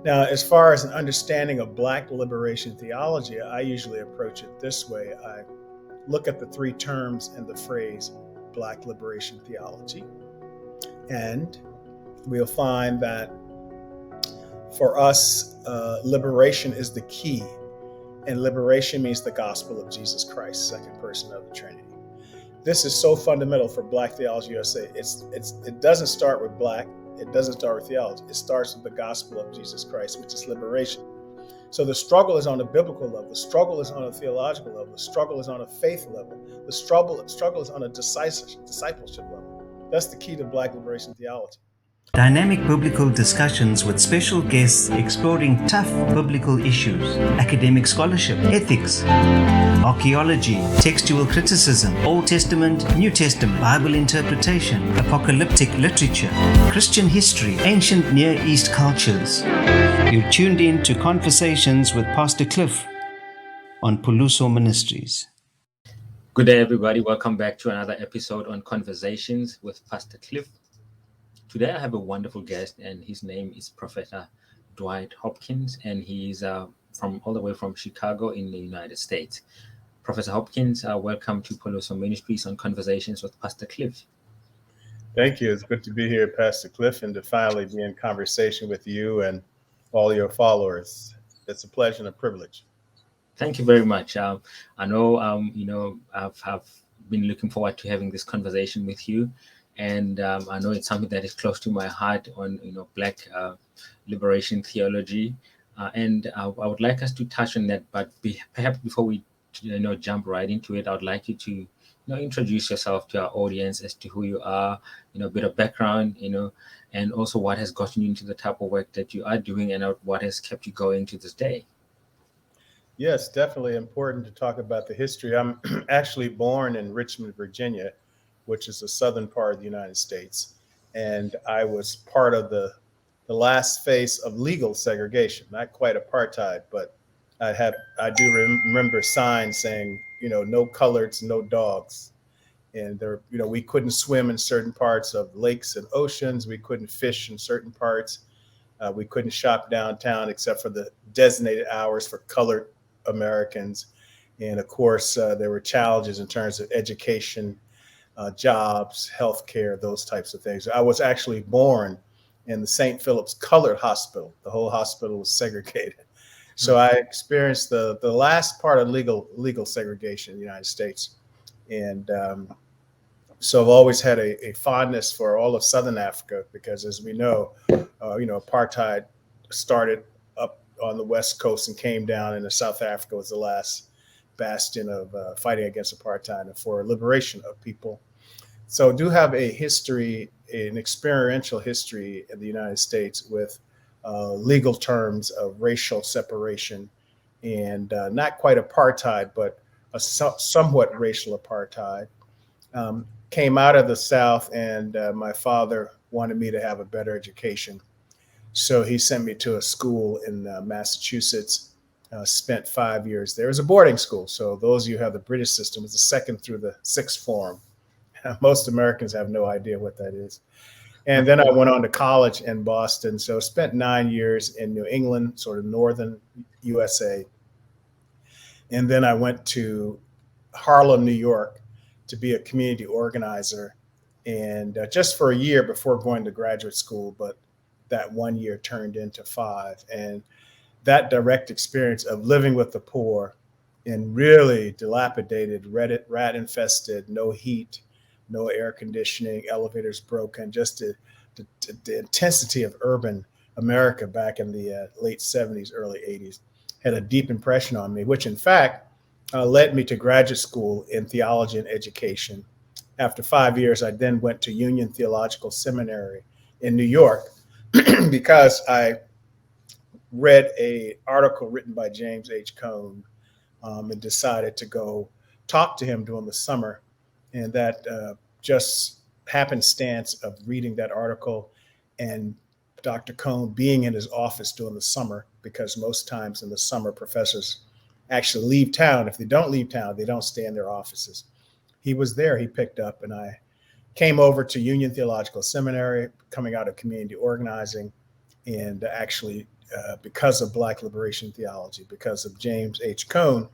Now, as far as an understanding of Black liberation theology, I usually approach it this way. I look at the three terms in the phrase Black liberation theology, and we'll find that for us, liberation is the key, and liberation means the gospel of Jesus Christ, second person of the Trinity. This is so fundamental for Black Theology USA. It doesn't start with Black. It doesn't start with theology. It starts with the gospel of Jesus Christ, which is liberation. So the struggle is on a biblical level. The struggle is on a theological level. The struggle is on a faith level. The struggle is on a discipleship level. That's the key to Black liberation theology. Dynamic biblical discussions with special guests exploring tough biblical issues, academic scholarship, ethics, archaeology, textual criticism, Old Testament, New Testament, Bible interpretation, apocalyptic literature, Christian history, ancient Near East cultures. You're tuned in to Conversations with Pastor Cliff on Puluso Ministries. Good day, everybody. Welcome back to another episode on Conversations with Pastor Cliff. Today I have a wonderful guest, and his name is Professor Dwight Hopkins, and he's from all the way from Chicago in the United States. Professor Hopkins, welcome to Puluso Ministries on Conversations with Pastor Cliff. Thank you. It's good to be here, Pastor Cliff, and to finally be in conversation with you and all your followers. It's a pleasure and a privilege. Thank you very much. I know, I've been looking forward to having this conversation with you. And I know it's something that is close to my heart on, Black liberation theology. And I would like us to touch on that. But perhaps before we, jump right into it, I would like you to, introduce yourself to our audience as to who you are, a bit of background, and also what has gotten you into the type of work that you are doing and what has kept you going to this day. Yes, definitely important to talk about the history. I'm actually born in Richmond, Virginia, which is the southern part of the United States. And I was part of the last phase of legal segregation, not quite apartheid, but I do remember signs saying, no coloreds, no dogs. And there, we couldn't swim in certain parts of lakes and oceans. We couldn't fish in certain parts. We couldn't shop downtown except for the designated hours for colored Americans. And of course, there were challenges in terms of education, jobs, healthcare, those types of things. I was actually born in the St. Philip's Colored Hospital. The whole hospital was segregated. So I experienced the last part of legal segregation in the United States. And so I've always had a fondness for all of Southern Africa because, as we know, apartheid started up on the West Coast and came down, and South Africa was the last bastion of fighting against apartheid and for liberation of people. So do have a history, an experiential history in the United States with legal terms of racial separation and not quite apartheid, but a somewhat racial apartheid. Came out of the South, and my father wanted me to have a better education. So he sent me to a school in Massachusetts. Spent 5 years there. It was a boarding school. So those of you who have the British system, it's the second through the sixth form. Most Americans have no idea what that is. And then I went on to college in Boston. So spent 9 years in New England, sort of northern USA. And then I went to Harlem, New York to be a community organizer. And just for a year before going to graduate school, but that 1 year turned into 5. And that direct experience of living with the poor in really dilapidated, rat infested, no heat, no air conditioning, elevators broken, just the intensity of urban America back in the late 70s, early 80s had a deep impression on me, which in fact led me to graduate school in theology and education. After 5 years, I then went to Union Theological Seminary in New York because I read an article written by James H. Cone and decided to go talk to him during the summer. And that just happenstance of reading that article and Dr. Cone being in his office during the summer, because most times in the summer, professors actually leave town. If they don't leave town, they don't stay in their offices. He was there, he picked up, and I came over to Union Theological Seminary, coming out of community organizing, and actually because of Black liberation theology, because of James H. Cone,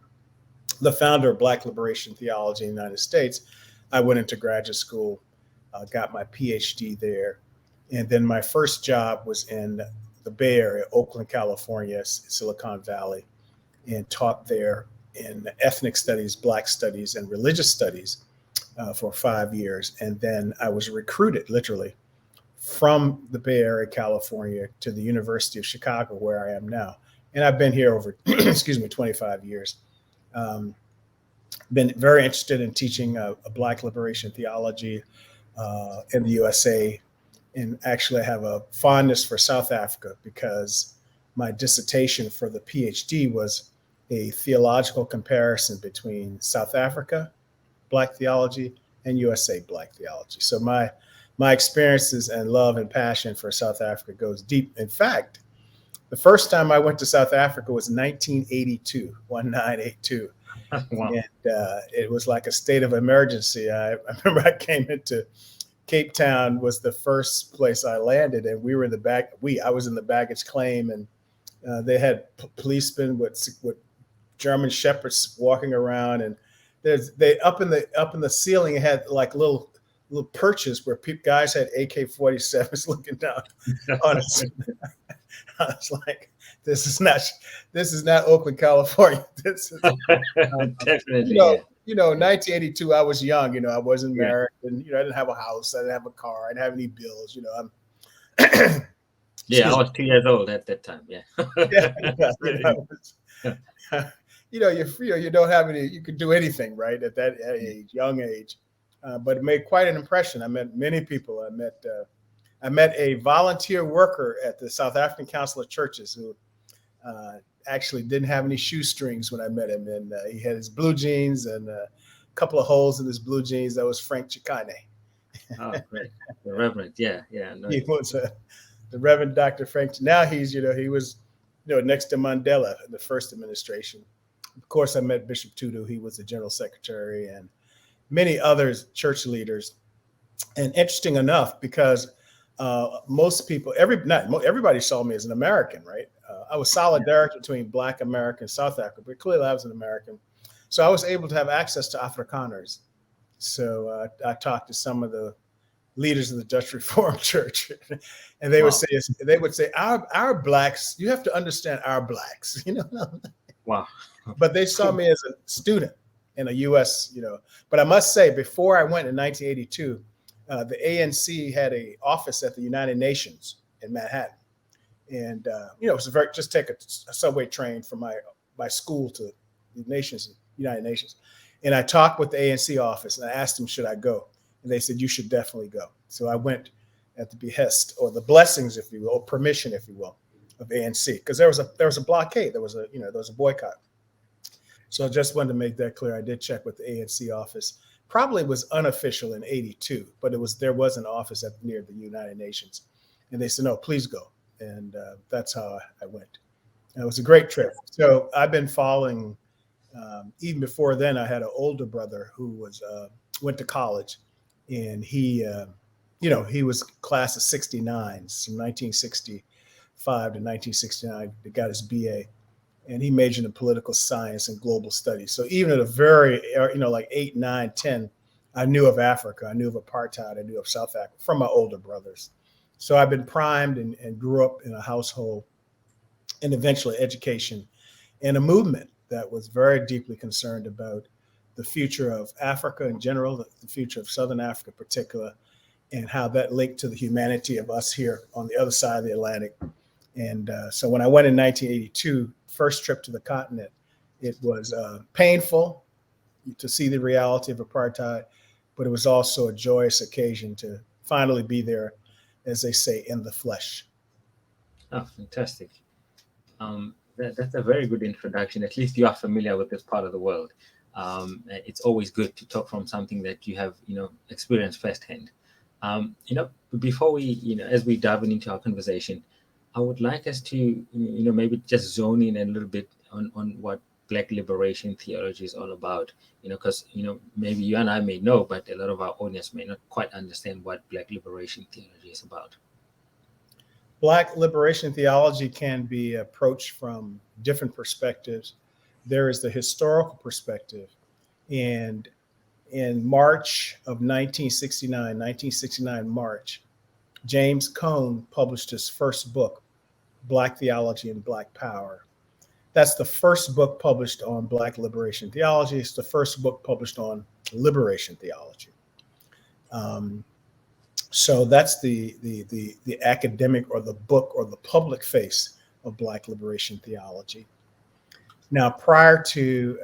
the founder of Black liberation theology in the United States. I went into graduate school, got my PhD there. And then my first job was in the Bay Area, Oakland, California, Silicon Valley, and taught there in ethnic studies, Black studies, and religious studies for 5 years. And then I was recruited literally from the Bay Area, California, to the University of Chicago, where I am now. And I've been here over, 25 years. Been very interested in teaching a Black liberation theology in the USA. And actually I have a fondness for South Africa because my dissertation for the PhD was a theological comparison between South Africa, Black theology, and USA Black theology. So my experiences and love and passion for South Africa goes deep. In fact, the first time I went to South Africa was 1982, 1982. Wow. And it was like a state of emergency. I remember I came into Cape Town was the first place I landed, and we were in the back. I was in the baggage claim, and they had policemen with German shepherds walking around, and they up in the ceiling had like little perches where guys had AK-47s looking down on us. I was like, this is not Oakland, California. This is Definitely. 1982. I was young. I wasn't married, and I didn't have a house. I didn't have a car. I didn't have any bills. I was 2 years old at that time. Yeah. You're free. You don't have any. You could do anything, right? At that age, young age. But it made quite an impression. I met many people. I met a volunteer worker at the South African Council of Churches who actually didn't have any shoestrings when I met him, and he had his blue jeans and a couple of holes in his blue jeans. That was Frank Chikane. Oh, great. The Reverend. Yeah. No. He was the Reverend Dr. Frank. Now he was next to Mandela in the first administration. Of course, I met Bishop Tutu. He was the general secretary, and many others, church leaders. And interesting enough, because most people, everybody saw me as an American, right? I was solidarity between Black America and South Africa, but clearly I was an American. So I was able to have access to Afrikaners. So I talked to some of the leaders of the Dutch Reformed Church, and they would say, our Blacks, you have to understand our Blacks, Wow. But they saw me as a student in a U.S., But I must say, before I went in 1982, the ANC had an office at the United Nations in Manhattan. And, it was just take a subway train from my school to the United Nations. And I talked with the ANC office and I asked them, should I go? And they said, you should definitely go. So I went at the behest or the blessings, if you will, or permission, if you will, of ANC, because there was a blockade. There was a boycott. So I just wanted to make that clear. I did check with the ANC office. Probably was unofficial in 82, but there was an office near the United Nations. And they said, no, please go. And that's how I went. And it was a great trip. So I've been following, even before then, I had an older brother who went to college, and he was class of 69s from 1965 to 1969. He got his BA. And he majored in political science and global studies. So even at a very, like 8, 9, 10, I knew of Africa. I knew of apartheid. I knew of South Africa from my older brothers. So I've been primed and grew up in a household and eventually education and a movement that was very deeply concerned about the future of Africa in general, the future of Southern Africa in particular, and how that linked to the humanity of us here on the other side of the Atlantic. And so when I went in 1982, first trip to the continent, it was painful to see the reality of apartheid, but it was also a joyous occasion to finally be there, as they say, in the flesh. Oh, fantastic. That's a very good introduction. At least you are familiar with this part of the world. It's always good to talk from something that you have, experienced firsthand. Before we, as we dive into our conversation, I would like us to, maybe just zone in a little bit on what Black liberation theology is all about, because, maybe you and I may know, but a lot of our audience may not quite understand what Black liberation theology is about. Black liberation theology can be approached from different perspectives. There is the historical perspective. And in March of 1969 March, James Cone published his first book, Black Theology and Black Power. That's the first book published on Black liberation theology. It's the first book published on liberation theology. So that's the academic or the book or the public face of Black liberation theology. Now, prior to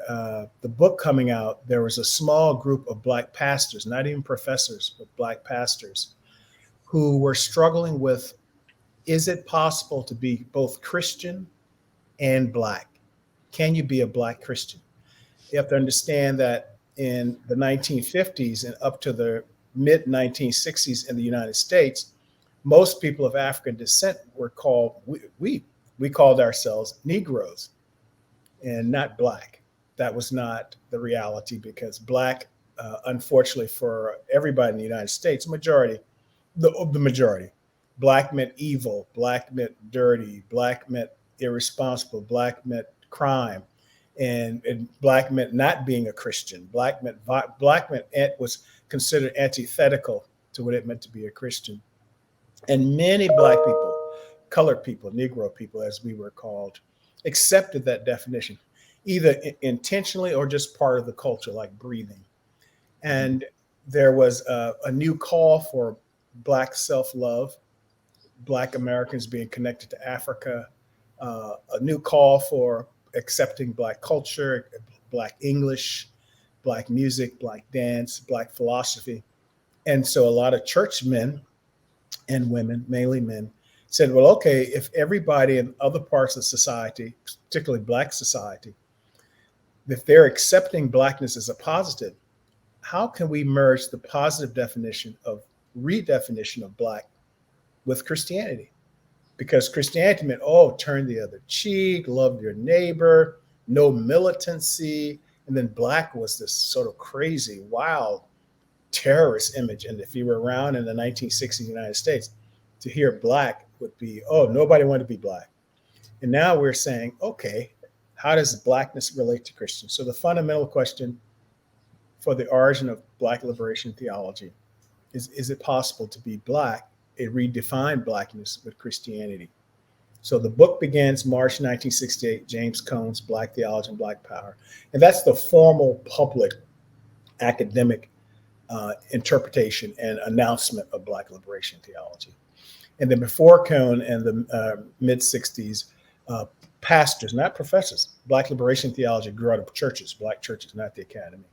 the book coming out, there was a small group of Black pastors, not even professors, but Black pastors, who were struggling with, is it possible to be both Christian and Black? Can you be a Black Christian? You have to understand that in the 1950s and up to the mid 1960s in the United States, most people of African descent were called, we called ourselves Negroes and not Black. That was not the reality, because Black, unfortunately for everybody in the United States, the majority, Black meant evil, Black meant dirty, Black meant irresponsible, Black meant crime, and Black meant not being a Christian. Black meant was considered antithetical to what it meant to be a Christian. And many Black people, colored people, Negro people, as we were called, accepted that definition, either intentionally or just part of the culture, like breathing. And there was a new call for Black self-love, Black Americans being connected to Africa, a new call for accepting Black culture, Black English, Black music, Black dance, Black philosophy. And so a lot of church men and women, mainly men, said, well, okay, if everybody in other parts of society, particularly Black society, if they're accepting Blackness as a positive, how can we merge the positive redefinition of Black with Christianity? Because Christianity meant, turn the other cheek, love your neighbor, no militancy. And then Black was this sort of crazy, wild terrorist image. And if you were around in the 1960s United States, to hear Black would be, nobody wanted to be Black. And now we're saying, okay, how does Blackness relate to Christians? So the fundamental question for the origin of Black liberation theology is it possible to be Black, a redefined Blackness with Christianity? So the book begins March 1968, James Cone's Black Theology and Black Power. And that's the formal public academic interpretation and announcement of Black liberation theology. And then before Cone in the mid 60s, pastors, not professors, Black liberation theology grew out of churches, Black churches, not the academy.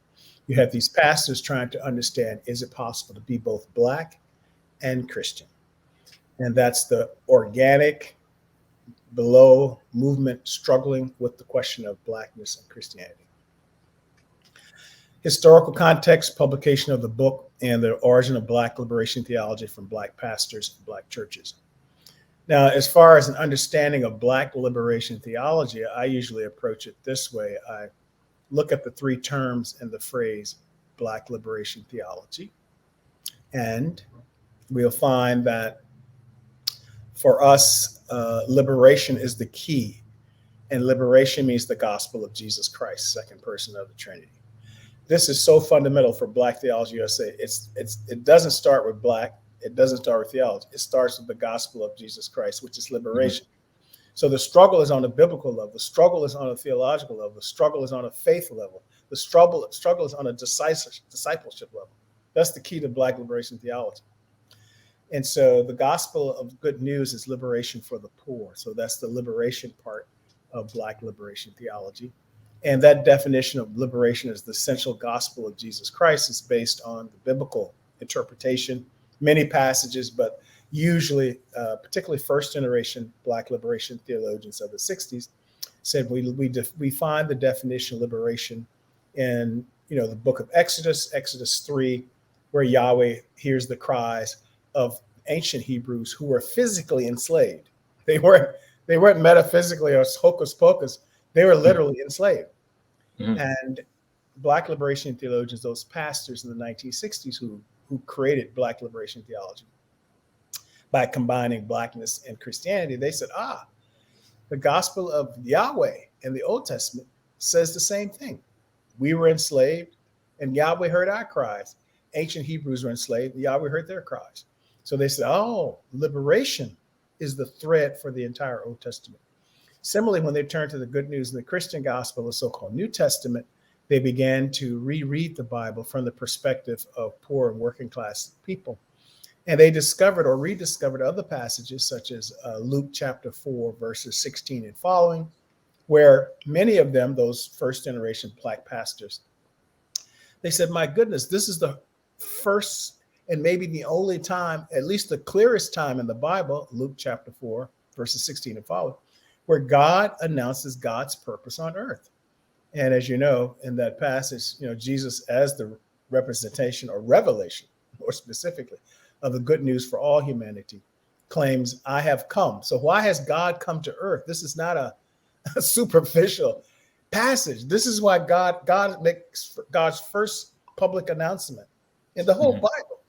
You have these pastors trying to understand, is it possible to be both Black and Christian? And that's the organic below movement struggling with the question of Blackness and Christianity. Historical context, publication of the book, and the origin of Black liberation theology from Black pastors and Black churches. Now, as far as an understanding of Black liberation theology, I usually approach it this way. I look at the three terms in the phrase Black liberation theology, and we'll find that for us, liberation is the key, and liberation means the gospel of Jesus Christ, second person of the Trinity. This is so fundamental for Black Theology USA. It doesn't start with Black. It doesn't start with theology. It starts with the gospel of Jesus Christ, which is liberation. Mm-hmm. So the struggle is on a biblical level. The struggle is on a theological level. The struggle is on a faith level. The struggle is on a discipleship level. That's the key to Black liberation theology. And so the gospel of good news is liberation for the poor. So that's the liberation part of Black liberation theology. And that definition of liberation as the essential gospel of Jesus Christ is based on the biblical interpretation, many passages, but usually, particularly first generation Black liberation theologians of the 60s said we find the definition of liberation in the book of Exodus 3, where Yahweh hears the cries of ancient Hebrews who were physically enslaved. They weren't metaphysically or hocus pocus. They were literally enslaved. Mm-hmm. And Black liberation theologians, those pastors in the 1960s who created Black liberation theology, by combining blackness and Christianity. They said, the gospel of Yahweh in the Old Testament says the same thing. We were enslaved, and Yahweh heard our cries. Ancient Hebrews were enslaved, and Yahweh heard their cries. So they said, liberation is the thread for the entire Old Testament. Similarly, when they turned to the good news in the Christian gospel, the so-called New Testament, they began to reread the Bible from the perspective of poor and working class people. And they discovered or rediscovered other passages, such as Luke chapter 4, verses 16 and following, where many of them, those first generation black pastors, they said, my goodness, this is the first and maybe the only time, at least the clearest time in the Bible, Luke chapter 4, verses 16 and following, where God announces God's purpose on earth. And as you know, in that passage, Jesus, as the representation or revelation, more specifically, of the good news for all humanity, claims, I have come. So why has God come to earth? This is not a superficial passage. This is why God makes God's first public announcement in the whole Bible.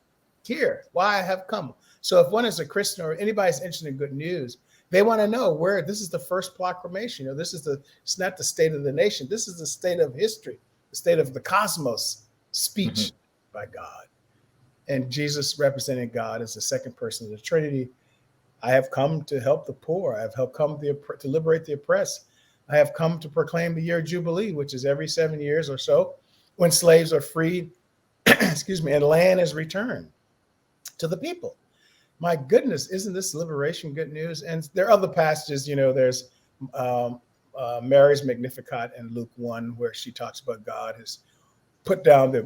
Here, why I have come. So if one is a Christian or anybody's interested in good news, they want to know where this is the first proclamation. It's not the state of the nation. This is the state of history, the state of the cosmos speech by God. And Jesus representing God as the second person of the Trinity. I have come to help the poor. I have come to liberate the oppressed. I have come to proclaim the year of Jubilee, which is every 7 years or so, when slaves are freed, and land is returned to the people. My goodness, isn't this liberation good news? And there are other passages, there's Mary's Magnificat in Luke 1, where she talks about God has put down the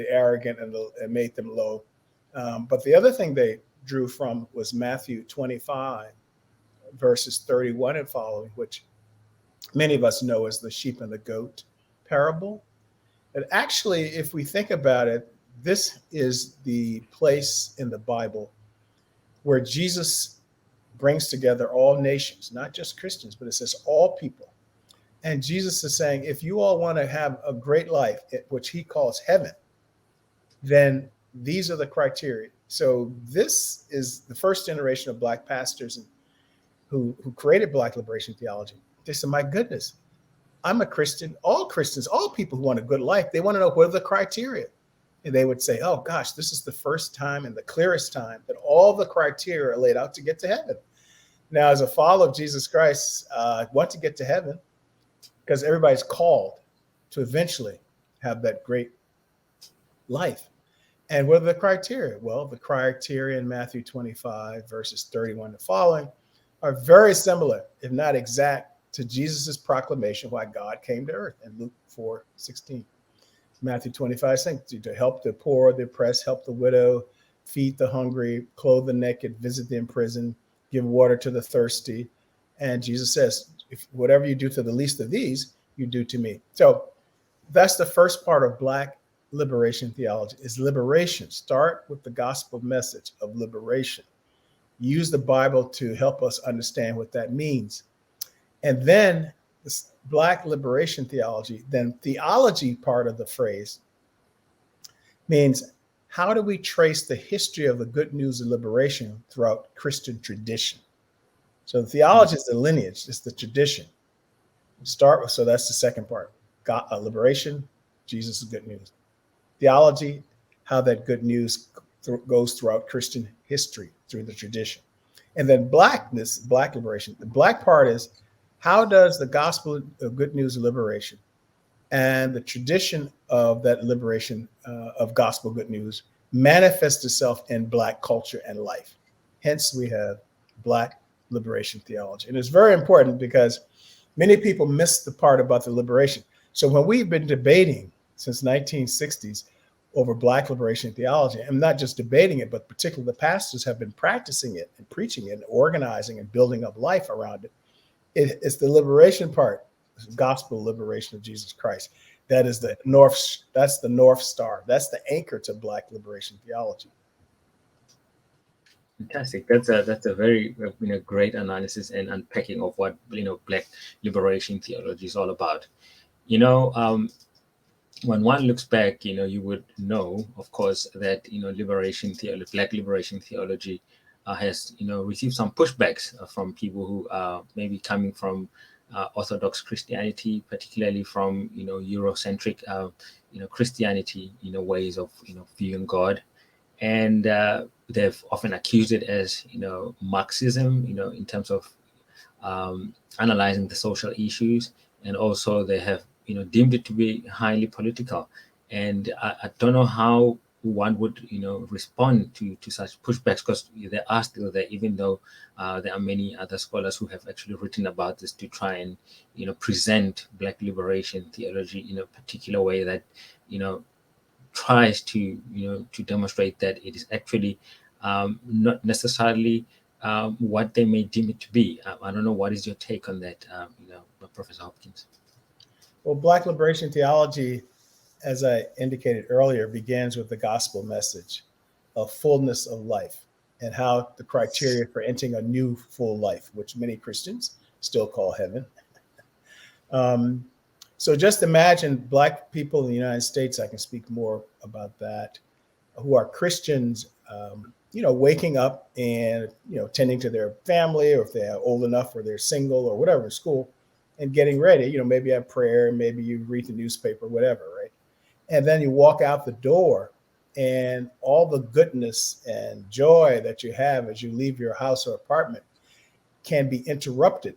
arrogant and made them low. But the other thing they drew from was Matthew 25, verses 31 and following, which many of us know as the sheep and the goat parable. And actually, if we think about it, this is the place in the Bible where Jesus brings together all nations, not just Christians, but it says all people. And Jesus is saying, if you all want to have a great life, which he calls heaven, then these are the criteria. So this is the first generation of black pastors who created Black liberation theology. They said, my goodness, I'm a Christian. All Christians, all people who want a good life, they want to know what are the criteria. And they would say, oh gosh, this is the first time and the clearest time that all the criteria are laid out to get to heaven. Now, as a follower of Jesus Christ, I want to get to heaven because everybody's called to eventually have that great life. And what are the criteria? Well, the criteria in Matthew 25, verses 31 and following are very similar, if not exact, to Jesus's proclamation why God came to earth in Luke 4:16. Matthew 25, saying to help the poor, the oppressed, help the widow, feed the hungry, clothe the naked, visit the imprisoned, give water to the thirsty. And Jesus says, if whatever you do to the least of these, you do to me. So that's the first part of Black liberation theology, is liberation. Start with the gospel message of liberation. Use the Bible to help us understand what that means. And then this Black liberation theology, then theology part of the phrase means how do we trace the history of the good news of liberation throughout Christian tradition? So the theology is the lineage, it's the tradition. So that's the second part. God, liberation, Jesus is good news. Theology, how that good news goes throughout Christian history through the tradition. And then blackness, Black liberation. The Black part is how does the gospel of good news of liberation and the tradition of that liberation of gospel good news manifest itself in Black culture and life? Hence, we have Black liberation theology. And it's very important because many people miss the part about the liberation. So when we've been debating since 1960s over Black liberation theology, and not just debating it, but particularly the pastors have been practicing it and preaching it and organizing and building up life around it. It's the liberation part, gospel liberation of Jesus Christ. That's the North Star. That's the anchor to Black liberation theology. Fantastic. That's a very great analysis and unpacking of what Black liberation theology is all about. when one looks back, you would know, of course, that Black liberation theology has received some pushbacks from people who are maybe coming from Orthodox Christianity, particularly from Eurocentric Christianity, ways of viewing God, and they've often accused it as Marxism, in terms of analyzing the social issues, and also they have deemed it to be highly political. And I don't know how one would respond to such pushbacks, because they are still there, even though there are many other scholars who have actually written about this to try and present Black liberation theology in a particular way that tries to demonstrate that it is actually not necessarily what they may deem it to be. I don't know, what is your take on that, Professor Hopkins? Well, Black liberation theology, as I indicated earlier, begins with the gospel message of fullness of life and how the criteria for entering a new full life, which many Christians still call heaven. So just imagine Black people in the United States, I can speak more about that, who are Christians, waking up and, tending to their family, or if they're old enough or they're single or whatever, school, and getting ready, maybe have prayer, maybe you read the newspaper, whatever, right? And then you walk out the door, and all the goodness and joy that you have as you leave your house or apartment can be interrupted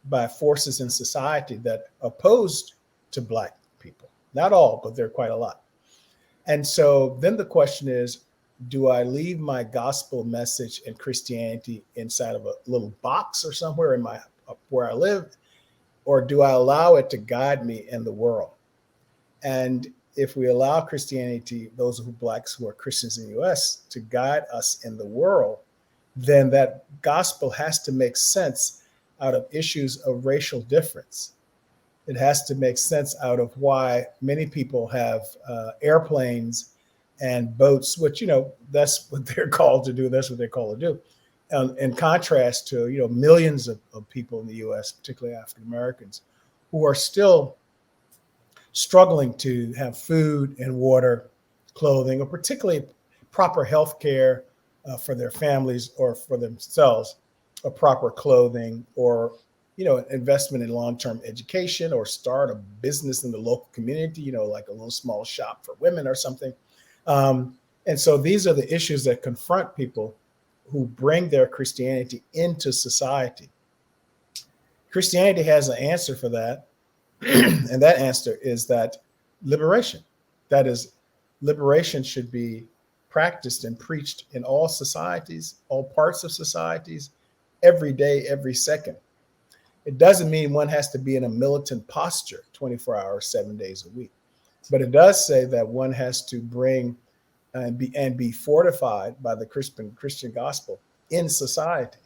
by forces in society that are opposed to Black people. Not all, but there are quite a lot. And so then the question is, do I leave my gospel message and Christianity inside of a little box or somewhere in where I live, or do I allow it to guide me in the world? And if we allow Christianity, those Blacks who are Christians in the US, to guide us in the world, then that gospel has to make sense out of issues of racial difference. It has to make sense out of why many people have airplanes and boats, which, that's what they're called to do. That's what they're called to do. In contrast to, millions of people in the US, particularly African Americans, who are still struggling to have food and water, clothing, or particularly proper health care for their families or for themselves, or proper clothing, or investment in long-term education, or start a business in the local community, like a little small shop for women or something. And so these are the issues that confront people who bring their Christianity into society. Christianity has an answer for that. And that answer is that liberation. That is, liberation should be practiced and preached in all societies, all parts of societies, every day, every second. It doesn't mean one has to be in a militant posture 24 hours, 7 days a week. But it does say that one has to bring and be fortified by the Christian gospel in society.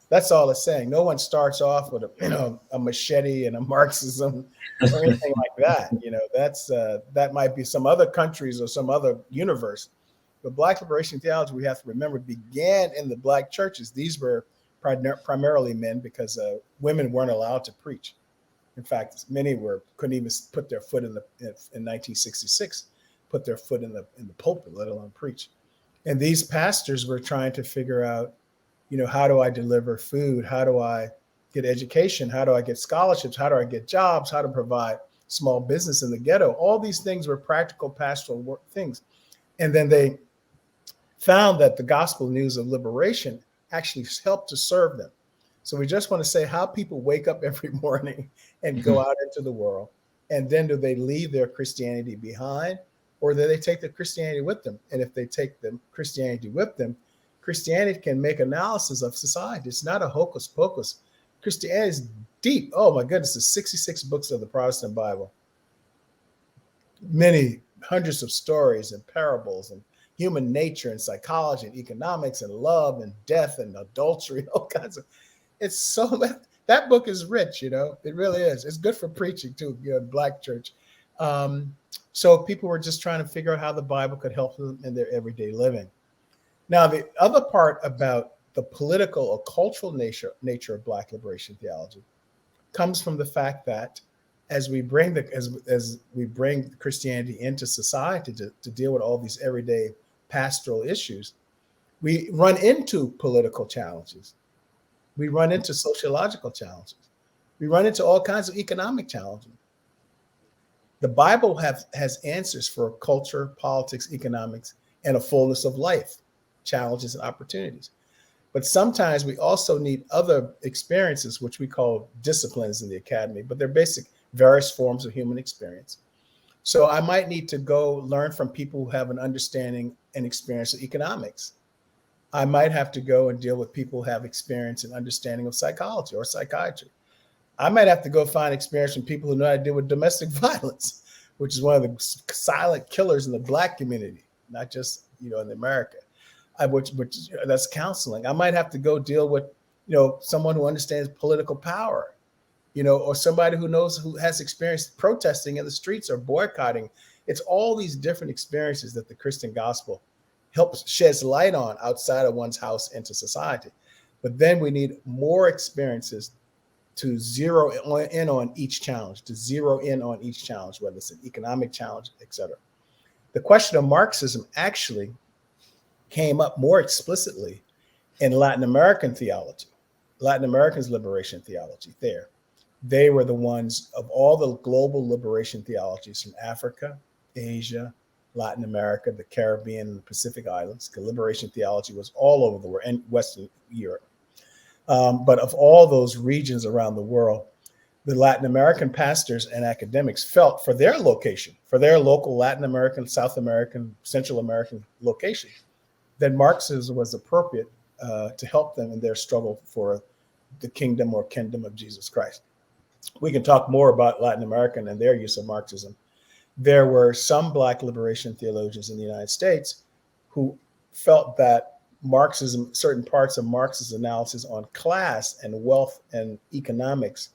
That's all it's saying. No one starts off with a machete and a Marxism or anything like that. That might be some other countries or some other universe. But Black liberation theology, we have to remember, began in the Black churches. These were primarily men, because women weren't allowed to preach. In fact, many couldn't even put their foot in 1966, put their foot in the pulpit, let alone preach. And these pastors were trying to figure out, how do I deliver food? How do I get education? How do I get scholarships? How do I get jobs? How to provide small business in the ghetto? All these things were practical pastoral work things. And then they found that the gospel news of liberation actually helped to serve them. So we just want to say how people wake up every morning and go out into the world. And then do they leave their Christianity behind, or do they take the Christianity with them? And if they take the Christianity with them, Christianity can make analysis of society. It's not a hocus pocus. Christianity is deep. Oh my goodness, there's 66 books of the Protestant Bible. Many hundreds of stories and parables and human nature and psychology and economics and love and death and adultery, all kinds of, it's so, that book is rich, it really is. It's good for preaching too, in Black church. So people were just trying to figure out how the Bible could help them in their everyday living. Now, the other part about the political or cultural nature of Black liberation theology comes from the fact that as we bring as we bring Christianity into society to deal with all these everyday pastoral issues, we run into political challenges. We run into sociological challenges. We run into all kinds of economic challenges. The Bible has answers for culture, politics, economics, and a fullness of life, challenges and opportunities. But sometimes we also need other experiences, which we call disciplines in the academy, but they're basic various forms of human experience. So I might need to go learn from people who have an understanding and experience of economics. I might have to go and deal with people who have experience and understanding of psychology or psychiatry. I might have to go find experience from people who know how to deal with domestic violence, which is one of the silent killers in the Black community, not just in America. Which that's counseling. I might have to go deal with someone who understands political power, or somebody who has experience protesting in the streets or boycotting. It's all these different experiences that the Christian gospel helps sheds light on outside of one's house into society. But then we need more experiences to zero in on each challenge, whether it's an economic challenge, etc. The question of Marxism actually came up more explicitly in Latin American theology, Latin American's liberation theology. They were the ones of all the global liberation theologies from Africa, Asia, Latin America, the Caribbean, and the Pacific Islands. The liberation theology was all over the world and Western Europe. But of all those regions around the world, the Latin American pastors and academics felt for their location, for their local Latin American, South American, Central American location, that Marxism was appropriate to help them in their struggle for the kingdom or kingdom of Jesus Christ. We can talk more about Latin American and their use of Marxism. There were some Black liberation theologians in the United States who felt that Marxism, certain parts of Marx's analysis on class and wealth and economics,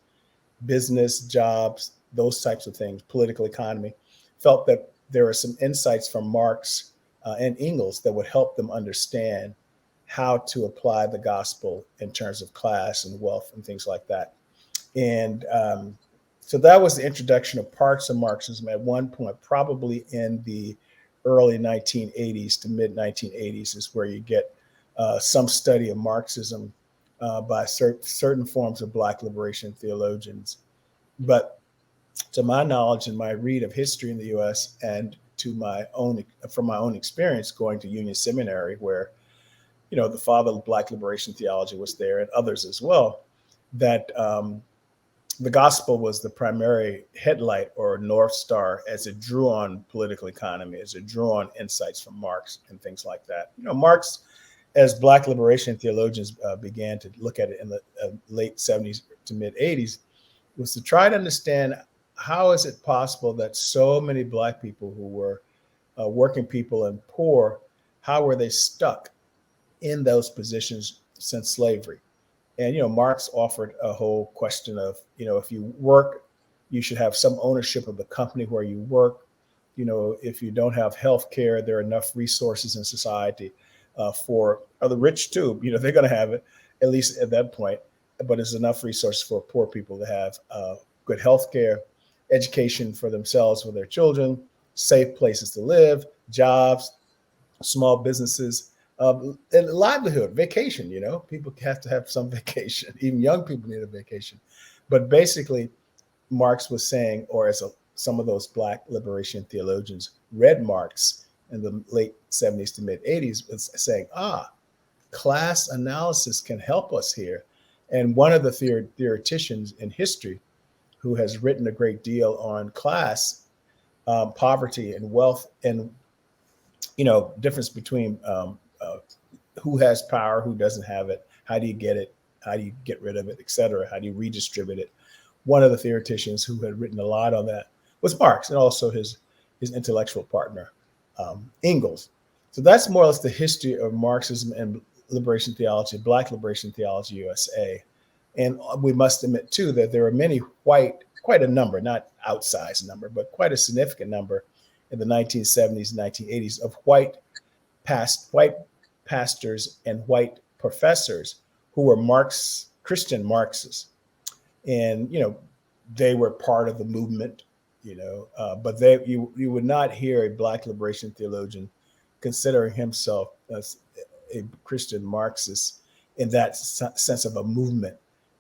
business, jobs, those types of things, political economy, felt that there were some insights from Marx and Engels that would help them understand how to apply the gospel in terms of class and wealth and things like that. And so that was the introduction of parts of Marxism at one point, probably in the early 1980s to mid 1980s is where you get some study of Marxism by certain forms of Black liberation theologians. But to my knowledge and my read of history in the US and from my own experience going to Union Seminary, where, the father of Black liberation theology was there and others as well, that the gospel was the primary headlight or North Star as it drew on political economy, as it drew on insights from Marx and things like that. Marx, as Black liberation theologians began to look at it in the late 70s to mid 80s, was to try to understand how is it possible that so many Black people who were working people and poor, how were they stuck in those positions since slavery? And, Marx offered a whole question of, if you work, you should have some ownership of the company where you work. If you don't have health care, there are enough resources in society for the rich too. They're going to have it, at least at that point, but it's enough resources for poor people to have good health care, education for themselves, for their children, safe places to live, jobs, small businesses, and livelihood, vacation. People have to have some vacation. Even young people need a vacation. But basically, Marx was saying, or as some of those Black liberation theologians read Marx in the late 70s to mid 80s, was saying, class analysis can help us here. And one of the theoreticians in history who has written a great deal on class, poverty and wealth, and difference between who has power, who doesn't have it, how do you get it, how do you get rid of it, et cetera, how do you redistribute it. One of the theoreticians who had written a lot on that was Marx, and also his intellectual partner, Engels. So that's more or less the history of Marxism and liberation theology, Black liberation theology USA. And we must admit, too, that there are many quite a number, not outsized number, but quite a significant number in the 1970s and 1980s of white pastors and white professors who were Christian Marxists. And, they were part of the movement, but you would not hear a Black liberation theologian considering himself as a Christian Marxist in that sense of a movement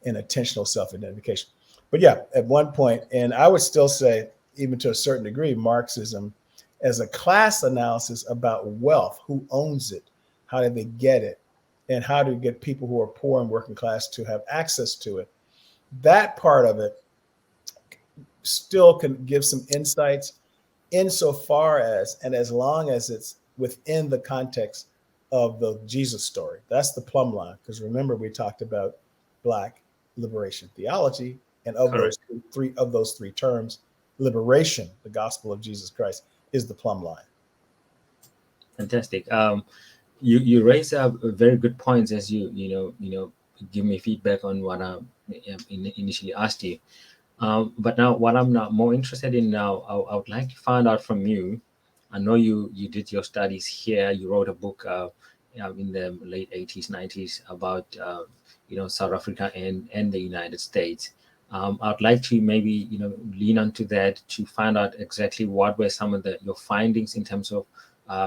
and intentional self-identification. But yeah, at one point, and I would still say, even to a certain degree, Marxism as a class analysis about wealth, who owns it, how did they get it, and how to get people who are poor and working class to have access to it. That part of it still can give some insights insofar as, and as long as it's within the context of the Jesus story. That's the plumb line. Because remember, we talked about Black liberation theology, and of Correct. those three terms, liberation, the gospel of Jesus Christ, is the plumb line. Fantastic. You raise up very good points as you give me feedback on what I initially asked you. But now, what I'm now more interested in now, I would like to find out from you. I know you did your studies here. You wrote a book in the late 80s, 90s about South Africa and the United States. I'd like to maybe lean onto that to find out exactly what were some of your findings in terms of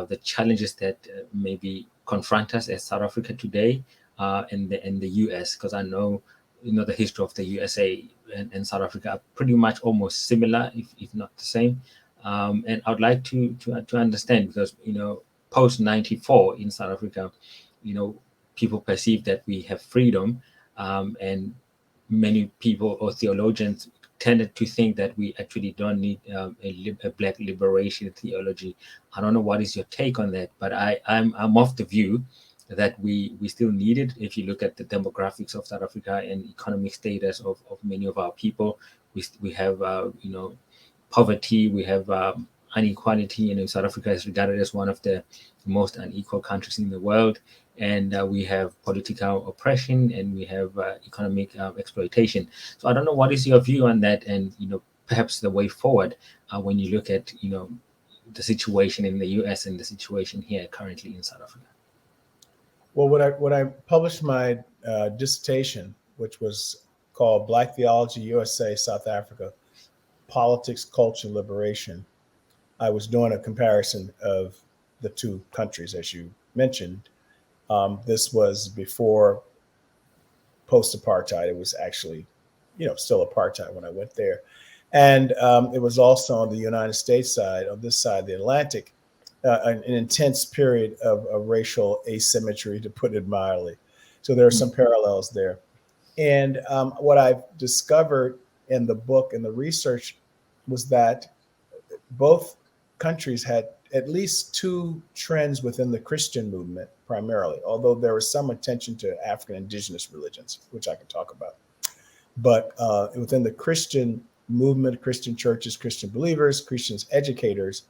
the challenges that maybe confront us as South Africa today and the US, because I know the history of the USA and South Africa are pretty much almost similar, if not the same. And I'd like to understand, because post 94 in South Africa, people perceive that we have freedom, and many people or theologians tended to think that we actually don't need a Black liberation theology. I don't know what is your take on that, but I'm of the view that we still need it. If you look at the demographics of South Africa and economic status of many of our people, we have poverty, we have inequality. South Africa is regarded as one of the most unequal countries in the world, and we have political oppression, and we have economic exploitation. So I don't know, what is your view on that, and perhaps the way forward when you look at the situation in the US and the situation here currently in South Africa. Well, when I published my dissertation, which was called Black Theology, USA, South Africa, Politics, Culture, Liberation, I was doing a comparison of the two countries, as you mentioned. This was before post-apartheid. It was actually, still apartheid when I went there. And it was also on the United States side, on this side of the Atlantic, an intense period of racial asymmetry, to put it mildly. So there are some parallels there. And what I've discovered in the book and the research was that both countries had at least two trends within the Christian movement, primarily, although there was some attention to African indigenous religions, which I can talk about. But within the Christian movement, Christian churches, Christian believers, Christians educators,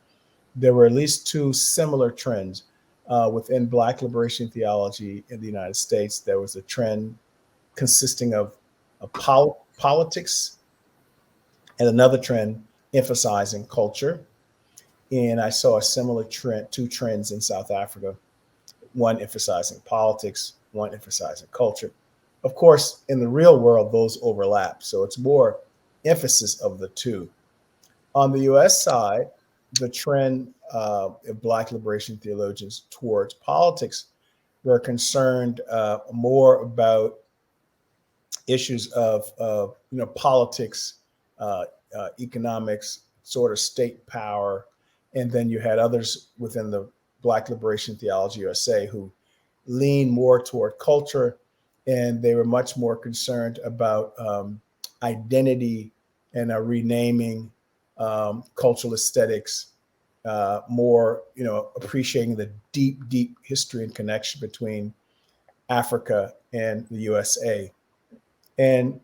there were at least two similar trends. Within Black liberation theology in the United States, there was a trend consisting of politics, and another trend emphasizing culture. And I saw a similar trend, two trends in South Africa, one emphasizing politics, one emphasizing culture. Of course, in the real world, those overlap. So it's more emphasis of the two. On the US side, the trend of Black liberation theologians towards politics were concerned more about issues of politics, economics, sort of state power. And then you had others within the Black Liberation Theology USA who lean more toward culture, and they were much more concerned about identity and renaming, cultural aesthetics, more appreciating the deep history and connection between Africa and the USA. And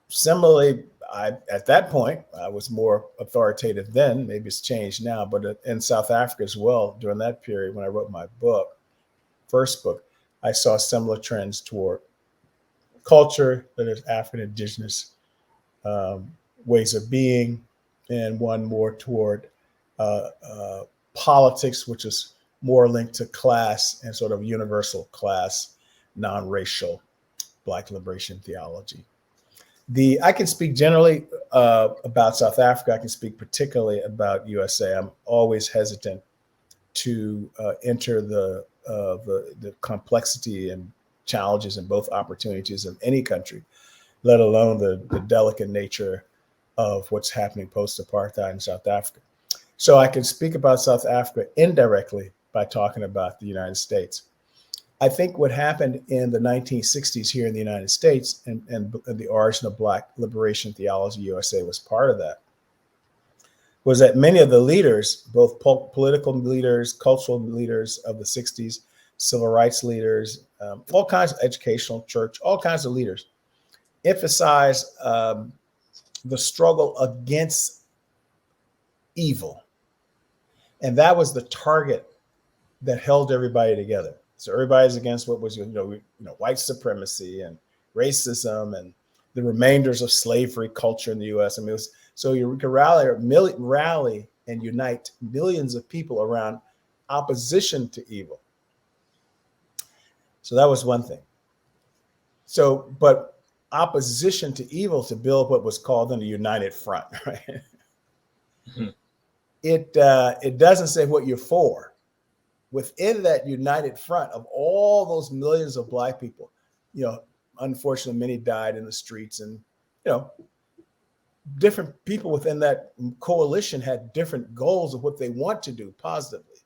similarly, at that point, I was more authoritative then. Maybe it's changed now, but in South Africa as well, during that period when I wrote my first book, I saw similar trends toward culture, that is African indigenous ways of being, and one more toward politics, which is more linked to class and sort of universal class, non-racial Black liberation theology. I can speak generally about South Africa. I can speak particularly about USA. I'm always hesitant to enter the complexity and challenges and both opportunities of any country, let alone the delicate nature of what's happening post-apartheid in South Africa. So I can speak about South Africa indirectly by talking about the United States. I think what happened in the 1960s here in the United States and the origin of Black Liberation Theology USA was part of that, was that many of the leaders, both political leaders, cultural leaders of the 60s, civil rights leaders, all kinds of educational, church, all kinds of leaders, emphasized the struggle against evil. And that was the target that held everybody together. So everybody's against what was, white supremacy and racism and the remainders of slavery culture in the U.S. I mean, so you could rally and unite millions of people around opposition to evil. So that was one thing. So, but opposition to evil to build what was called then a united front, right? Mm-hmm. It doesn't say what you're for. Within that united front of all those millions of Black people, unfortunately, many died in the streets, and different people within that coalition had different goals of what they want to do positively.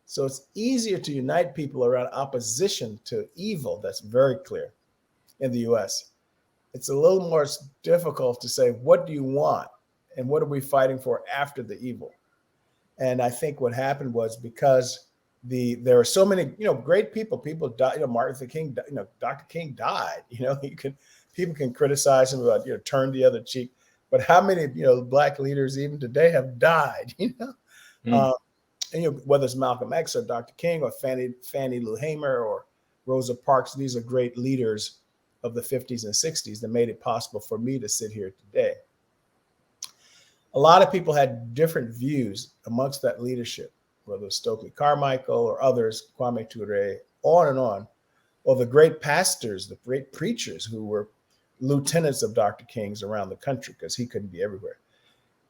So it's easier to unite people around opposition to evil. That's very clear in the U.S. It's a little more difficult to say, what do you want? And what are we fighting for after the evil? And I think what happened was because there are so many, great people died, Martin Luther King, Dr. King died, people can criticize him about, turn the other cheek, but how many, Black leaders even today have died, and whether it's Malcolm X or Dr. King or Fannie Lou Hamer or Rosa Parks, these are great leaders of the 50s and 60s that made it possible for me to sit here today. A lot of people had different views amongst that leadership, whether it's Stokely Carmichael or others, Kwame Ture, on and on, or the great pastors, the great preachers who were lieutenants of Dr. King's around the country because he couldn't be everywhere.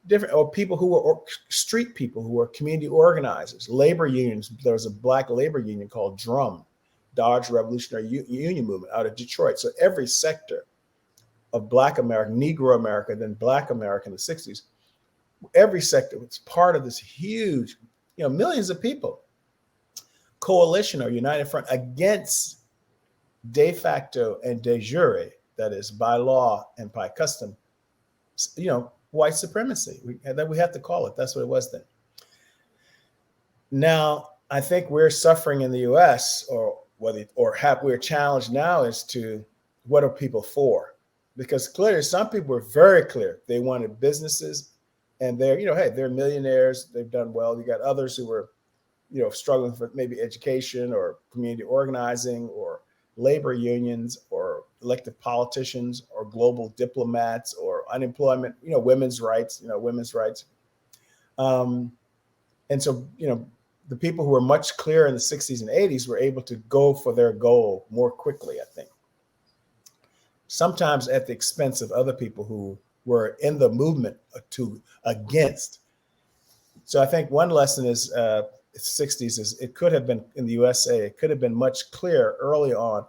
Different, or people who were street people, who were community organizers, labor unions. There was a Black labor union called DRUM, Dodge Revolutionary Union Movement, out of Detroit. So every sector of Black America, Negro America, then Black America in the 60s, every sector was part of this huge, millions of people, coalition or united front against de facto and de jure, that is by law and by custom, white supremacy. We have to call it. That's what it was then. Now, I think we're suffering in the U.S. we're challenged now as to what are people for? Because clearly some people were very clear. They wanted businesses and they're millionaires. They've done well. You got others who were, struggling for maybe education or community organizing or labor unions or elected politicians or global diplomats or unemployment, women's rights. And so, the people who were much clearer in the 60s and 80s were able to go for their goal more quickly, I think. Sometimes at the expense of other people who were in the movement against. So I think one lesson is 60s is it could have been in the USA, it could have been much clearer early on.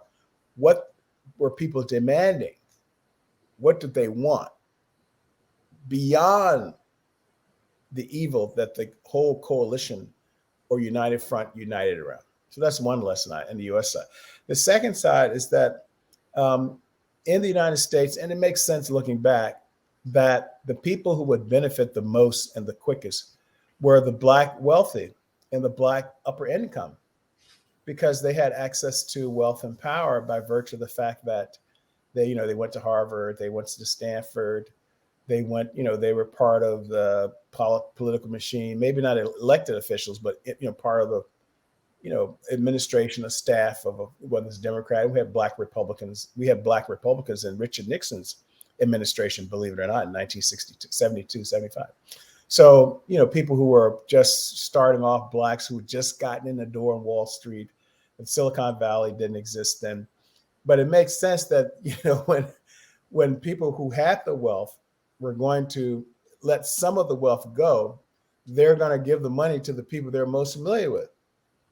What were people demanding? What did they want? Beyond the evil that the whole coalition or united front united around. So that's one lesson in the US side. The second side is that in the United States, and it makes sense looking back, that the people who would benefit the most and the quickest were the Black wealthy and the Black upper income, because they had access to wealth and power by virtue of the fact that they went to Harvard, they went to Stanford, they were part of the political machine, maybe not elected officials, but part of the administration, a staff of whether it's Democrat. We have Black Republicans. We have Black Republicans in Richard Nixon's administration, believe it or not, in 1962, 72, 75. So, people who were just starting off, Blacks who had just gotten in the door on Wall Street, and Silicon Valley didn't exist then. But it makes sense that, when people who had the wealth were going to let some of the wealth go, they're going to give the money to the people they're most familiar with,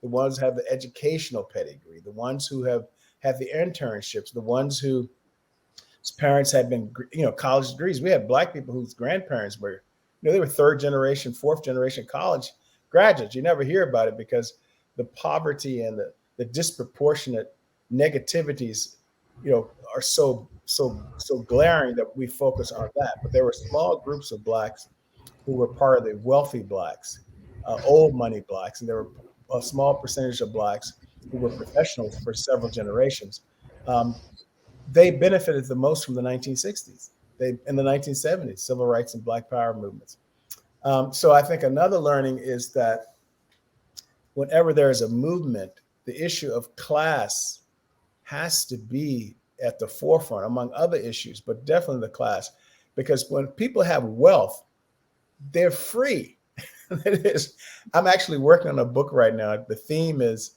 the ones who have the educational pedigree, the ones who have had the internships, the ones whose parents had been, college degrees. We had Black people whose grandparents were, they were third generation, fourth generation college graduates. You never hear about it because the poverty and the disproportionate negativities, are so glaring that we focus on that. But there were small groups of Blacks who were part of the wealthy Blacks, old money Blacks, and there were a small percentage of Blacks who were professionals for several generations. They benefited the most from the 1960s. In the 1970s, civil rights and Black power movements. So I think another learning is that whenever there is a movement, the issue of class has to be at the forefront among other issues, but definitely the class, because when people have wealth, they're free. It is. I'm actually working on a book right now. The theme is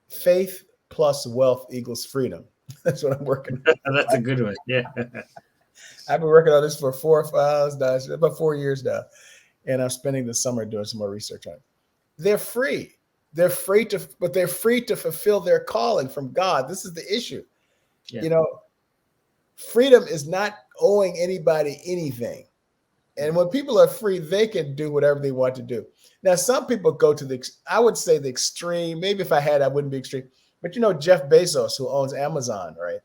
faith plus wealth equals freedom. That's what I'm working on. That's a good one. Yeah. I've been working on this for 4 or 5 hours now, about 4 years now. And I'm spending the summer doing some more research on it. They're free. They're free but they're free to fulfill their calling from God. This is the issue. Yeah. Freedom is not owing anybody anything. And when people are free, they can do whatever they want to do. Now, some people go to I would say the extreme. Maybe if I had, I wouldn't be extreme. But Jeff Bezos, who owns Amazon, right?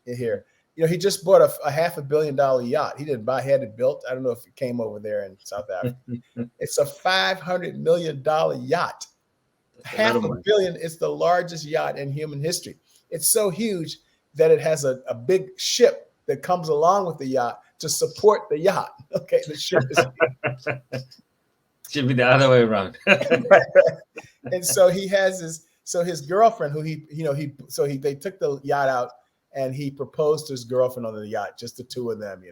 Here. He just bought a $500 million yacht. He didn't buy, he had it built. I don't know if it came over there in South Africa. It's a $500 million yacht. $500 million is the largest yacht in human history. It's so huge that it has a big ship that comes along with the yacht to support the yacht. Okay, the ship is should be the other way around. And so he has his girlfriend, who they took the yacht out. And he proposed to his girlfriend on the yacht, just the two of them.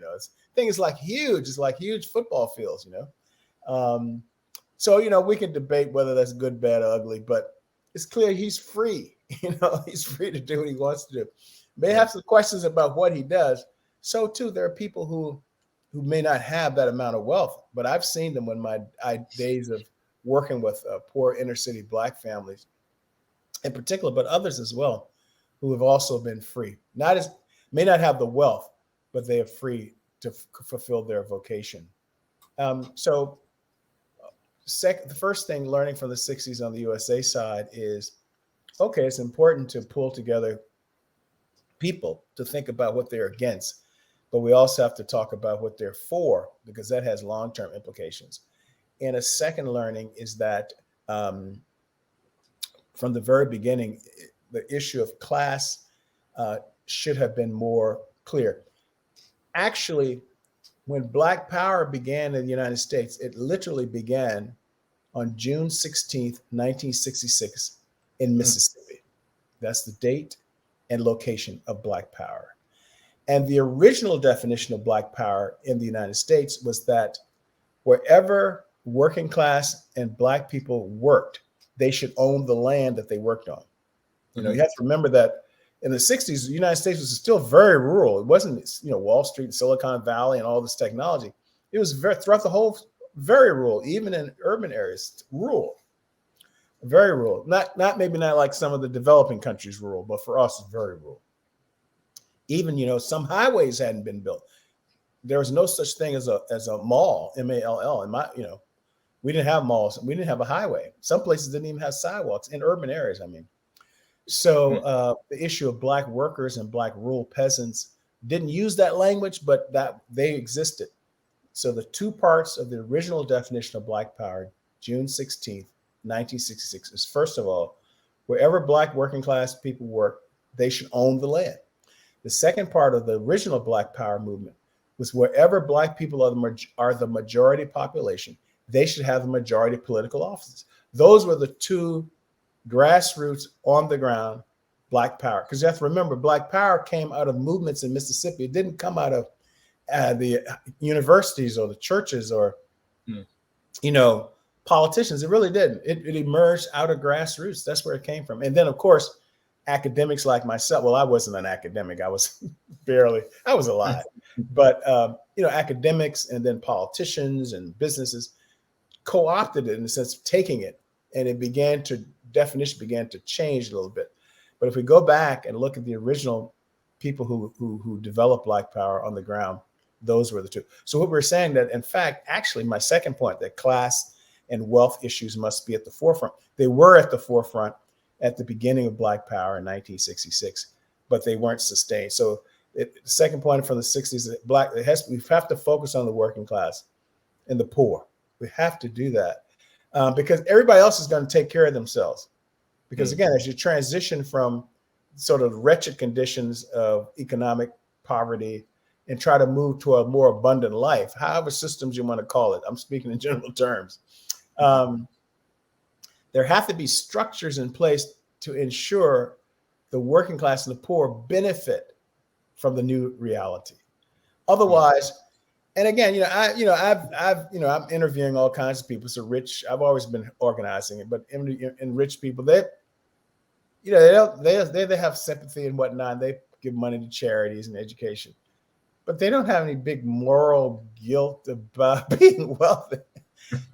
Thing is like huge. It's like huge football fields. So we can debate whether that's good, bad, or ugly, but it's clear he's free. He's free to do what he wants to do. May have some questions about what he does. So too, there are people who may not have that amount of wealth, but I've seen them in my days of working with poor inner city Black families, in particular, but others as well, who have also been free. May not have the wealth, but they are free to fulfill their vocation. The first thing learning from the 60s on the USA side is, okay, it's important to pull together people to think about what they're against, but we also have to talk about what they're for, because that has long-term implications. And a second learning is that from the very beginning, the issue of class should have been more clear. Actually, when Black power began in the United States, it literally began on June 16th, 1966 in Mississippi. That's the date and location of Black power. And the original definition of Black power in the United States was that wherever working class and Black people worked, they should own the land that they worked on. You have to remember that in the 60s, the United States was still very rural. It wasn't, Wall Street, Silicon Valley, and all this technology. It was throughout the whole, very rural, even in urban areas, rural, very rural. Maybe not like some of the developing countries rural, but for us, it's very rural. Even, some highways hadn't been built. There was no such thing as a mall, MALL. We didn't have malls. We didn't have a highway. Some places didn't even have sidewalks in urban areas. So the issue of Black workers and Black rural peasants didn't use that language, but that they existed. So the two parts of the original definition of Black power, June 16th, 1966, is first of all, wherever Black working class people work, they should own the land. The second part of the original Black power movement was wherever Black people are the majority population, they should have the majority political offices. Those were the two grassroots, on the ground Black power. Because you have to remember, Black power came out of movements in Mississippi. It didn't come out of the universities or the churches or, politicians. It really didn't. It emerged out of grassroots. That's where it came from. And then, of course, academics like myself. Well, I wasn't an academic. I was I was alive. But, academics and then politicians and businesses co-opted it in the sense of taking it. And definition began to change a little bit. But if we go back and look at the original people who developed Black Power on the ground, those were the two. So what we're saying that, in fact, actually, my second point, that class and wealth issues must be at the forefront. They were at the forefront at the beginning of Black Power in 1966, but they weren't sustained. So the second point from the 60s, we have to focus on the working class and the poor. We have to do that because everybody else is going to take care of themselves. Because again, as you transition from sort of wretched conditions of economic poverty and try to move to a more abundant life, however systems you want to call it, I'm speaking in general terms, there have to be structures in place to ensure the working class and the poor benefit from the new reality. Otherwise, and again, I'm interviewing all kinds of people. So I've always been organizing it, but in rich people, they have sympathy and whatnot. They give money to charities and education, but they don't have any big moral guilt about being wealthy.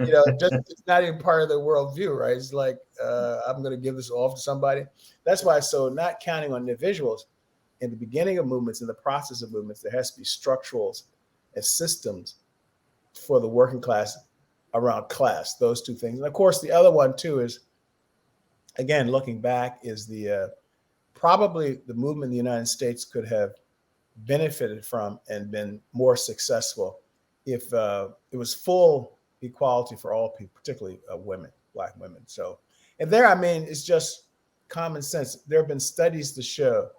It's not even part of their worldview, right? It's like, I'm going to give this off to somebody. That's why, so not counting on individuals in the beginning of movements, in the process of movements, there has to be structurals and systems for the working class around class, those two things. And of course, the other one too is, again, looking back, is probably the movement in the United States could have benefited from and been more successful if it was full equality for all people, particularly women, Black women. So, and there, I mean, it's just common sense. There have been studies to show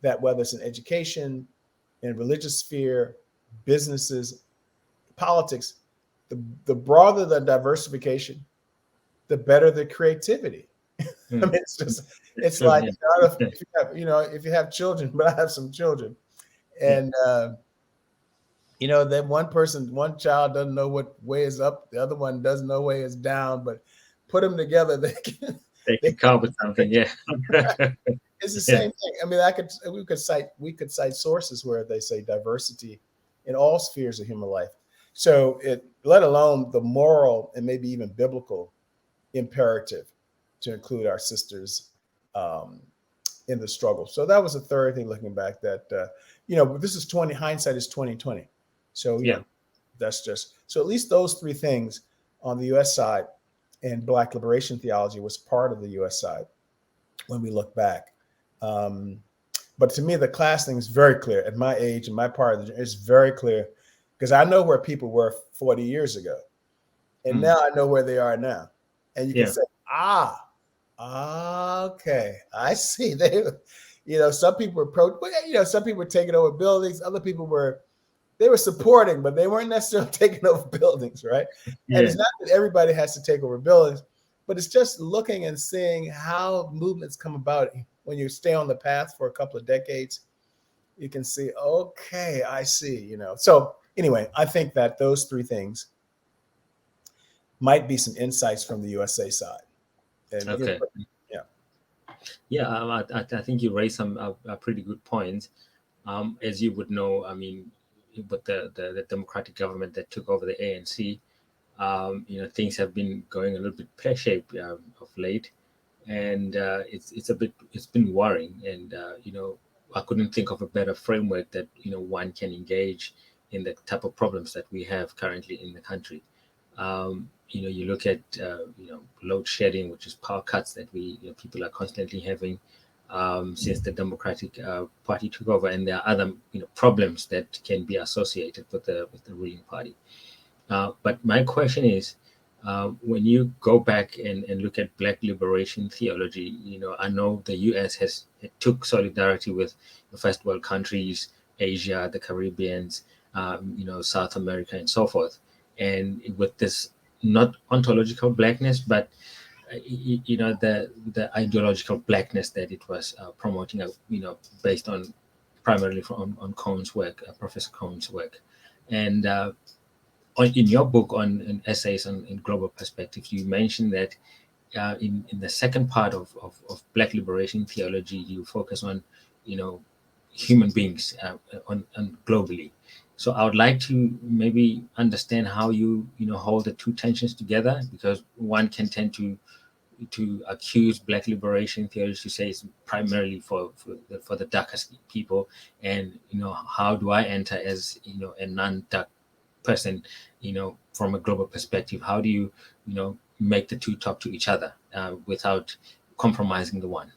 that whether it's in education, in religious sphere, businesses, politics, the broader the diversification, the better the creativity. I mean, it's like, if you have children, but I have some children, and then one child doesn't know what way is up, the other one doesn't know way is down, but put them together, they can come up with something. Yeah. It's the same thing. I mean, we could cite sources where they say diversity in all spheres of human life. So let alone the moral and maybe even biblical imperative to include our sisters in the struggle. So that was the third thing, looking back, that this is hindsight is 2020. So that's just, so at least those three things on the U.S. side, and Black liberation theology was part of the U.S. side when we look back. But to me, the class thing is very clear. At my age and my part of it's very clear, because I know where people were 40 years ago, and now I know where they are now. And you can say, okay, I see. Some people were some people were taking over buildings. Other people were supporting, but they weren't necessarily taking over buildings, right? Yeah. And it's not that everybody has to take over buildings, but it's just looking and seeing how movements come about. When you stay on the path for a couple of decades, you can see, okay, I see, So anyway, I think that those three things might be some insights from the USA side. And, okay. I think you raised some pretty good points. As you would know, I mean, with the Democratic government that took over the ANC, things have been going a little bit pear-shaped of late, and it's been worrying. And I couldn't think of a better framework that one can engage in the type of problems that we have currently in the country. You look at load shedding, which is power cuts that people are constantly having since the Democratic Party took over, and there are other problems that can be associated with the ruling party. But my question is, when you go back and look at Black liberation theology, I know the U.S. took solidarity with the first world countries, Asia, the Caribbeans, South America, and so forth, and with this not ontological Blackness, but the ideological Blackness that it was promoting, based on primarily on Cohn's work, Professor Cohn's work, and in your book on essays in global perspectives, you mentioned that in the second part of Black liberation theology, you focus on, human beings on globally. So I would like to maybe understand how you hold the two tensions together, because one can tend to accuse Black liberation theology to say it's primarily for the darkest people, and how do I enter as a non-dark person, from a global perspective? How do you make the two talk to each other without compromising the one?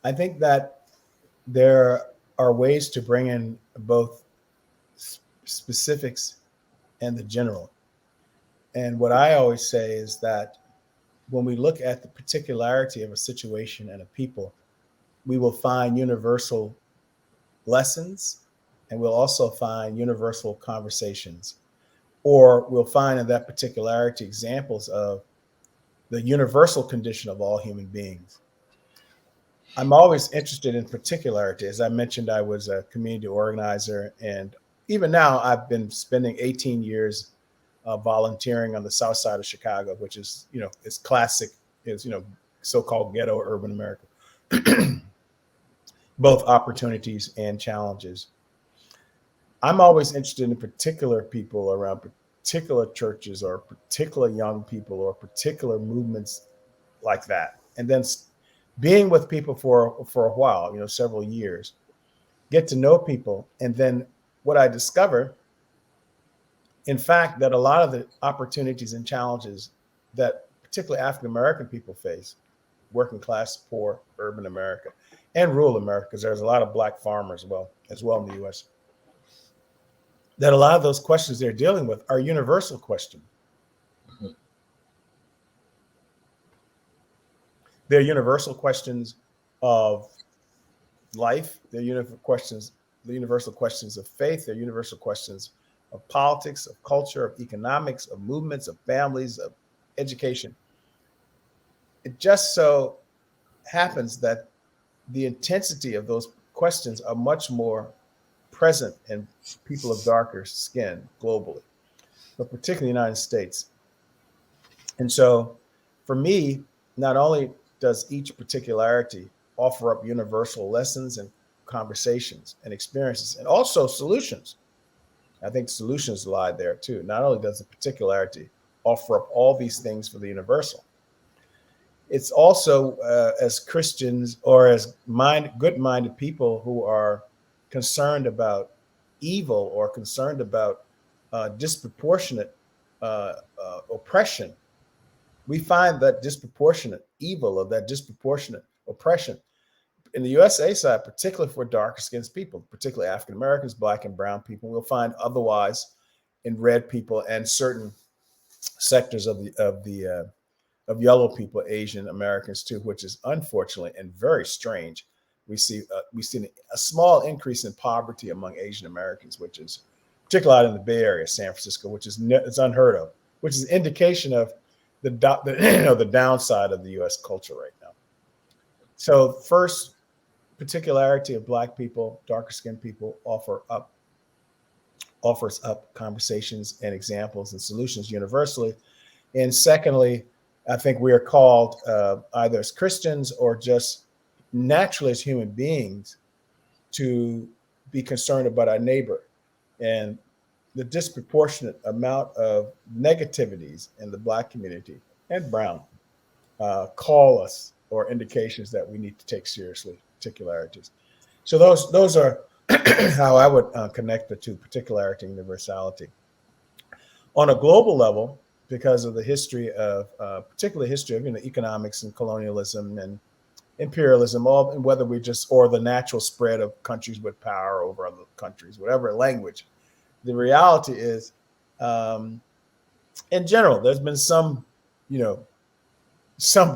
I think that there are ways to bring in both specifics and the general. And what I always say is that when we look at the particularity of a situation and a people, we will find universal lessons, and we'll also find universal conversations, or we'll find in that particularity examples of the universal condition of all human beings. I'm always interested in particularity. As I mentioned, I was a community organizer, and even now I've been spending 18 years volunteering on the south side of Chicago, which is, it's classic, is, so-called ghetto urban America, both opportunities and challenges. I'm always interested in particular people around particular churches or particular young people or particular movements like that. And then being with people for a while, several years, get to know people. And then what I discover, in fact, that a lot of the opportunities and challenges that particularly African-American people face, working class, poor, urban America, and rural America, because there's a lot of Black farmers as well in the US, that a lot of those questions they're dealing with are universal questions. Mhm. They're universal questions of life. They're universal questions of faith. They're universal questions of politics, of culture, of economics, of movements, of families, of education. It just so happens that the intensity of those questions are much more present in people of darker skin globally, but particularly in the United States. And so for me, not only does each particularity offer up universal lessons and conversations and experiences and also solutions. I think solutions lie there too. Not only does the particularity offer up all these things for the universal, it's also as Christians or as good-minded people who are concerned about evil or concerned about disproportionate oppression, we find that disproportionate evil or that disproportionate oppression in the USA side, particularly for darker skinned people, particularly African Americans, Black and brown people. We'll find otherwise in red people and certain sectors of yellow people, Asian Americans too, which is unfortunately and very strange. We see a small increase in poverty among Asian Americans, which is particularly out in the Bay Area, San Francisco, which is it's unheard of, which is an indication of the downside of the U.S. culture right now. So first, particularity of Black people, darker skinned people offers up conversations and examples and solutions universally. And secondly, I think we are called either as Christians or just naturally as human beings to be concerned about our neighbor and the disproportionate amount of negativities in the Black community and brown call us or indications that we need to take seriously particularities. So those are how I would connect the two, particularity and universality. On a global level, because of the history of, particularly history of economics and colonialism and imperialism, and whether or the natural spread of countries with power over other countries, whatever language. The reality is, in general, there's been some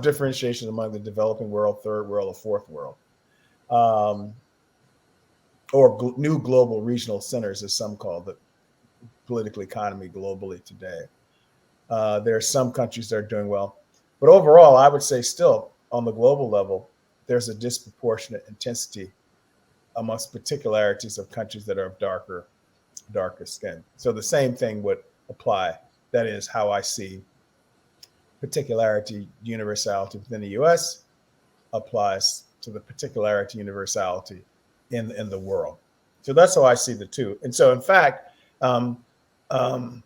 differentiation among the developing world, third world, or fourth world, or new global regional centers, as some call the political economy globally today. There are some countries that are doing well, but overall, I would say still on the global level, there's a disproportionate intensity amongst particularities of countries that are of darker skin. So the same thing would apply. That is how I see particularity universality within the US applies to the particularity universality in the world. So that's how I see the two. And so, in fact, um, um,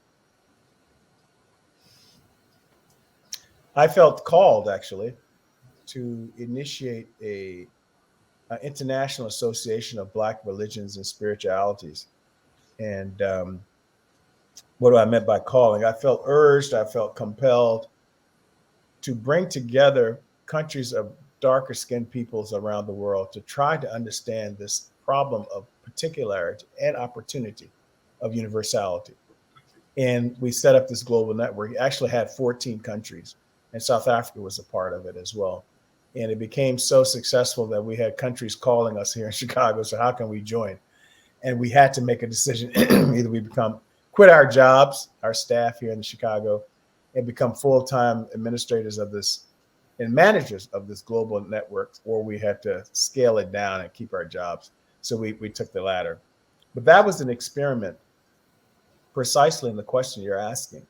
I felt called actually to initiate a international association of Black religions and spiritualities. And what do I meant by calling? I felt urged, I felt compelled to bring together countries of darker skinned peoples around the world to try to understand this problem of particularity and opportunity of universality. And we set up this global network. It actually had 14 countries, and South Africa was a part of it as well. And it became so successful that we had countries calling us here in Chicago. So how can we join? And we had to make a decision. Either we quit our jobs, our staff here in Chicago, and become full-time administrators of this and managers of this global network, or we had to scale it down and keep our jobs. So we took the latter. But that was an experiment precisely in the question you're asking.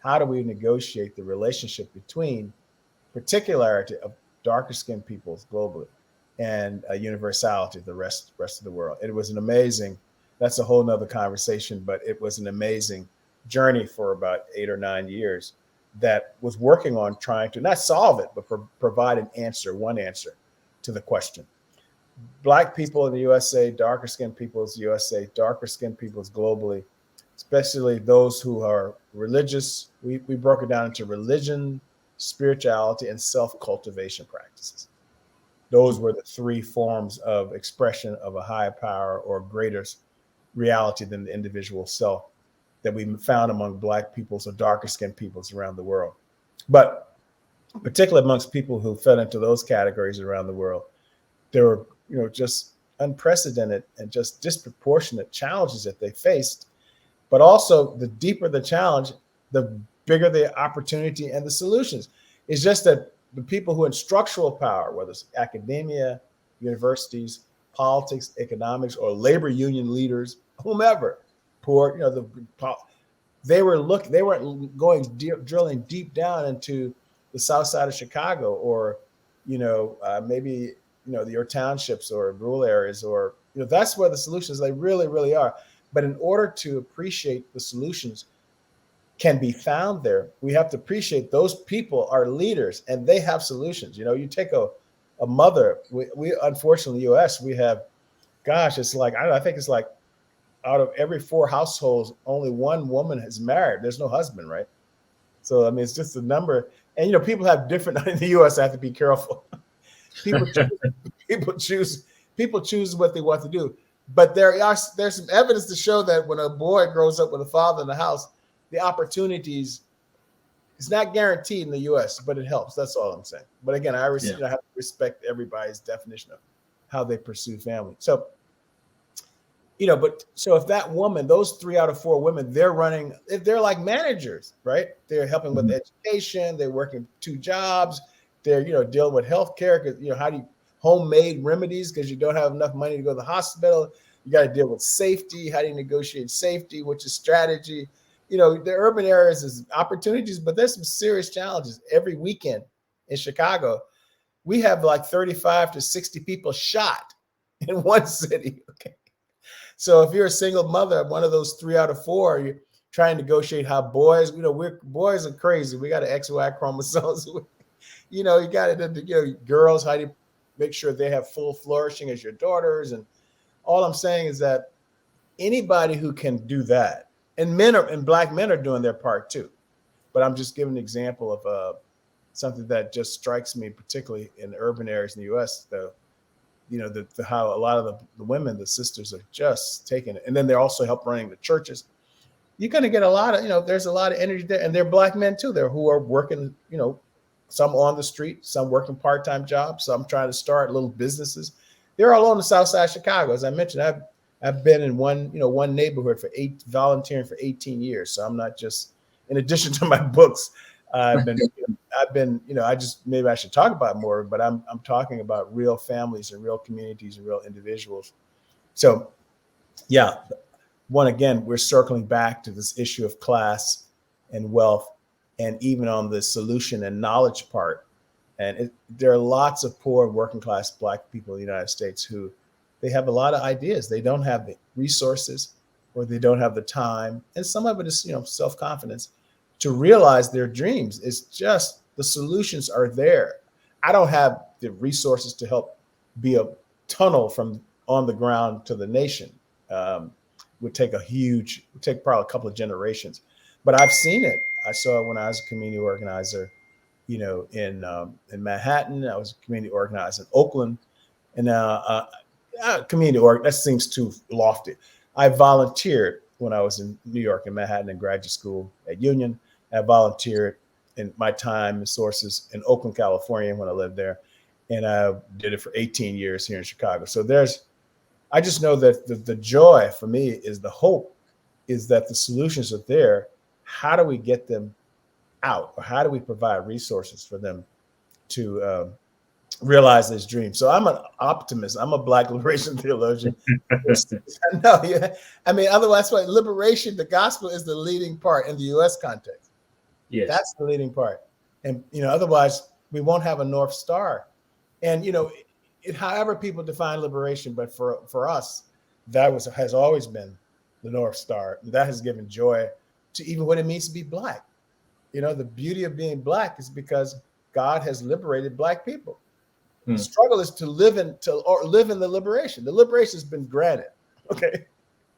How do we negotiate the relationship between particularity of darker skinned peoples globally and universality of the rest of the world? It was an amazing, that's a whole nother conversation, but it was an amazing journey for about 8 or 9 years that was working on trying to not solve it, but provide an answer, one answer to the question. Black people in the USA, darker skinned peoples USA, darker skinned peoples globally, especially those who are religious. We broke it down into religion, spirituality, and self-cultivation practices. Those were the three forms of expression of a higher power or greater reality than the individual self that we found among Black peoples or darker skinned peoples around the world. But particularly amongst people who fell into those categories around the world, there were, just unprecedented and just disproportionate challenges that they faced. But also, the deeper the challenge, the bigger the opportunity and the solutions. It's just that the people who are in structural power, whether it's academia, universities, politics, economics, or labor union leaders, whomever, poor, they weren't going drilling deep down into the south side of Chicago, or maybe your townships or rural areas, or that's where the solutions they really are. But in order to appreciate the solutions can be found there, we have to appreciate those people are leaders and they have solutions. You take a mother. We unfortunately, in the U.S., we have, it's like, I think it's like out of every 4 households, only one woman is married. There's no husband, right? So, I mean, it's just a number. And, people have different, in the U.S., I have to be careful. People choose what they want to do. But there's some evidence to show that when a boy grows up with a father in the house, the opportunities, it's not guaranteed in the U.S., but it helps. That's all I'm saying. But again, I have to respect everybody's definition of how they pursue family. So, so if that woman, those 3 out of 4 women, they're like managers, right? They're helping with education. They're working 2 jobs. They're, dealing with healthcare because, how do you homemade remedies because you don't have enough money to go to the hospital. You got to deal with safety. How do you negotiate safety? Which is strategy. The urban areas is opportunities, but there's some serious challenges. Every weekend in Chicago, we have like 35 to 60 people shot in one city. Okay. So if you're a single mother, one of those 3 out of 4, you're trying to negotiate how boys, boys are crazy. We got an XY chromosomes. You got to, girls, how do you make sure they have full flourishing as your daughters? And all I'm saying is that anybody who can do that, and Black men are doing their part too. But I'm just giving an example of something that just strikes me, particularly in urban areas in the U.S. How a lot of the women, the sisters, are just taking it, and then they're also help running the churches. You're going to get a lot of, there's a lot of energy there, and they're Black men too there who are working, some on the street, some working part-time jobs, some trying to start little businesses. They're all on the south side of Chicago. As I mentioned, I've been in one neighborhood volunteering for 18 years. So I'm not just, in addition to my books, maybe I should talk about more, but I'm talking about real families and real communities and real individuals. So again, we're circling back to this issue of class and wealth and even on the solution and knowledge part. And there are lots of poor working class Black people in the United States who they have a lot of ideas. They don't have the resources or they don't have the time. And some of it is, self-confidence to realize their dreams. It's just the solutions are there. I don't have the resources to help be a tunnel from on the ground to the nation. Would take probably a couple of generations, but I've seen it. I saw it when I was a community organizer, in Manhattan. I was a community organizer in Oakland, and community org. That seems too lofty. I volunteered when I was in New York and Manhattan in graduate school at Union. I volunteered in my time and sources in Oakland, California when I lived there, and I did it for 18 years here in Chicago. So I just know that the joy for me is the hope is that the solutions are there. How do we get them out, or how do we provide resources for them to realize this dream? So I'm an optimist. I'm a Black liberation theologian. No, yeah. I mean, otherwise, liberation, the gospel is the leading part in the U.S. context. Yes. That's the leading part. And, otherwise we won't have a North Star. And, however people define liberation, but for us, that has always been the North Star. That has given joy to even what it means to be Black. The beauty of being Black is because God has liberated Black people. The struggle is to live in the liberation. The liberation has been granted. Okay.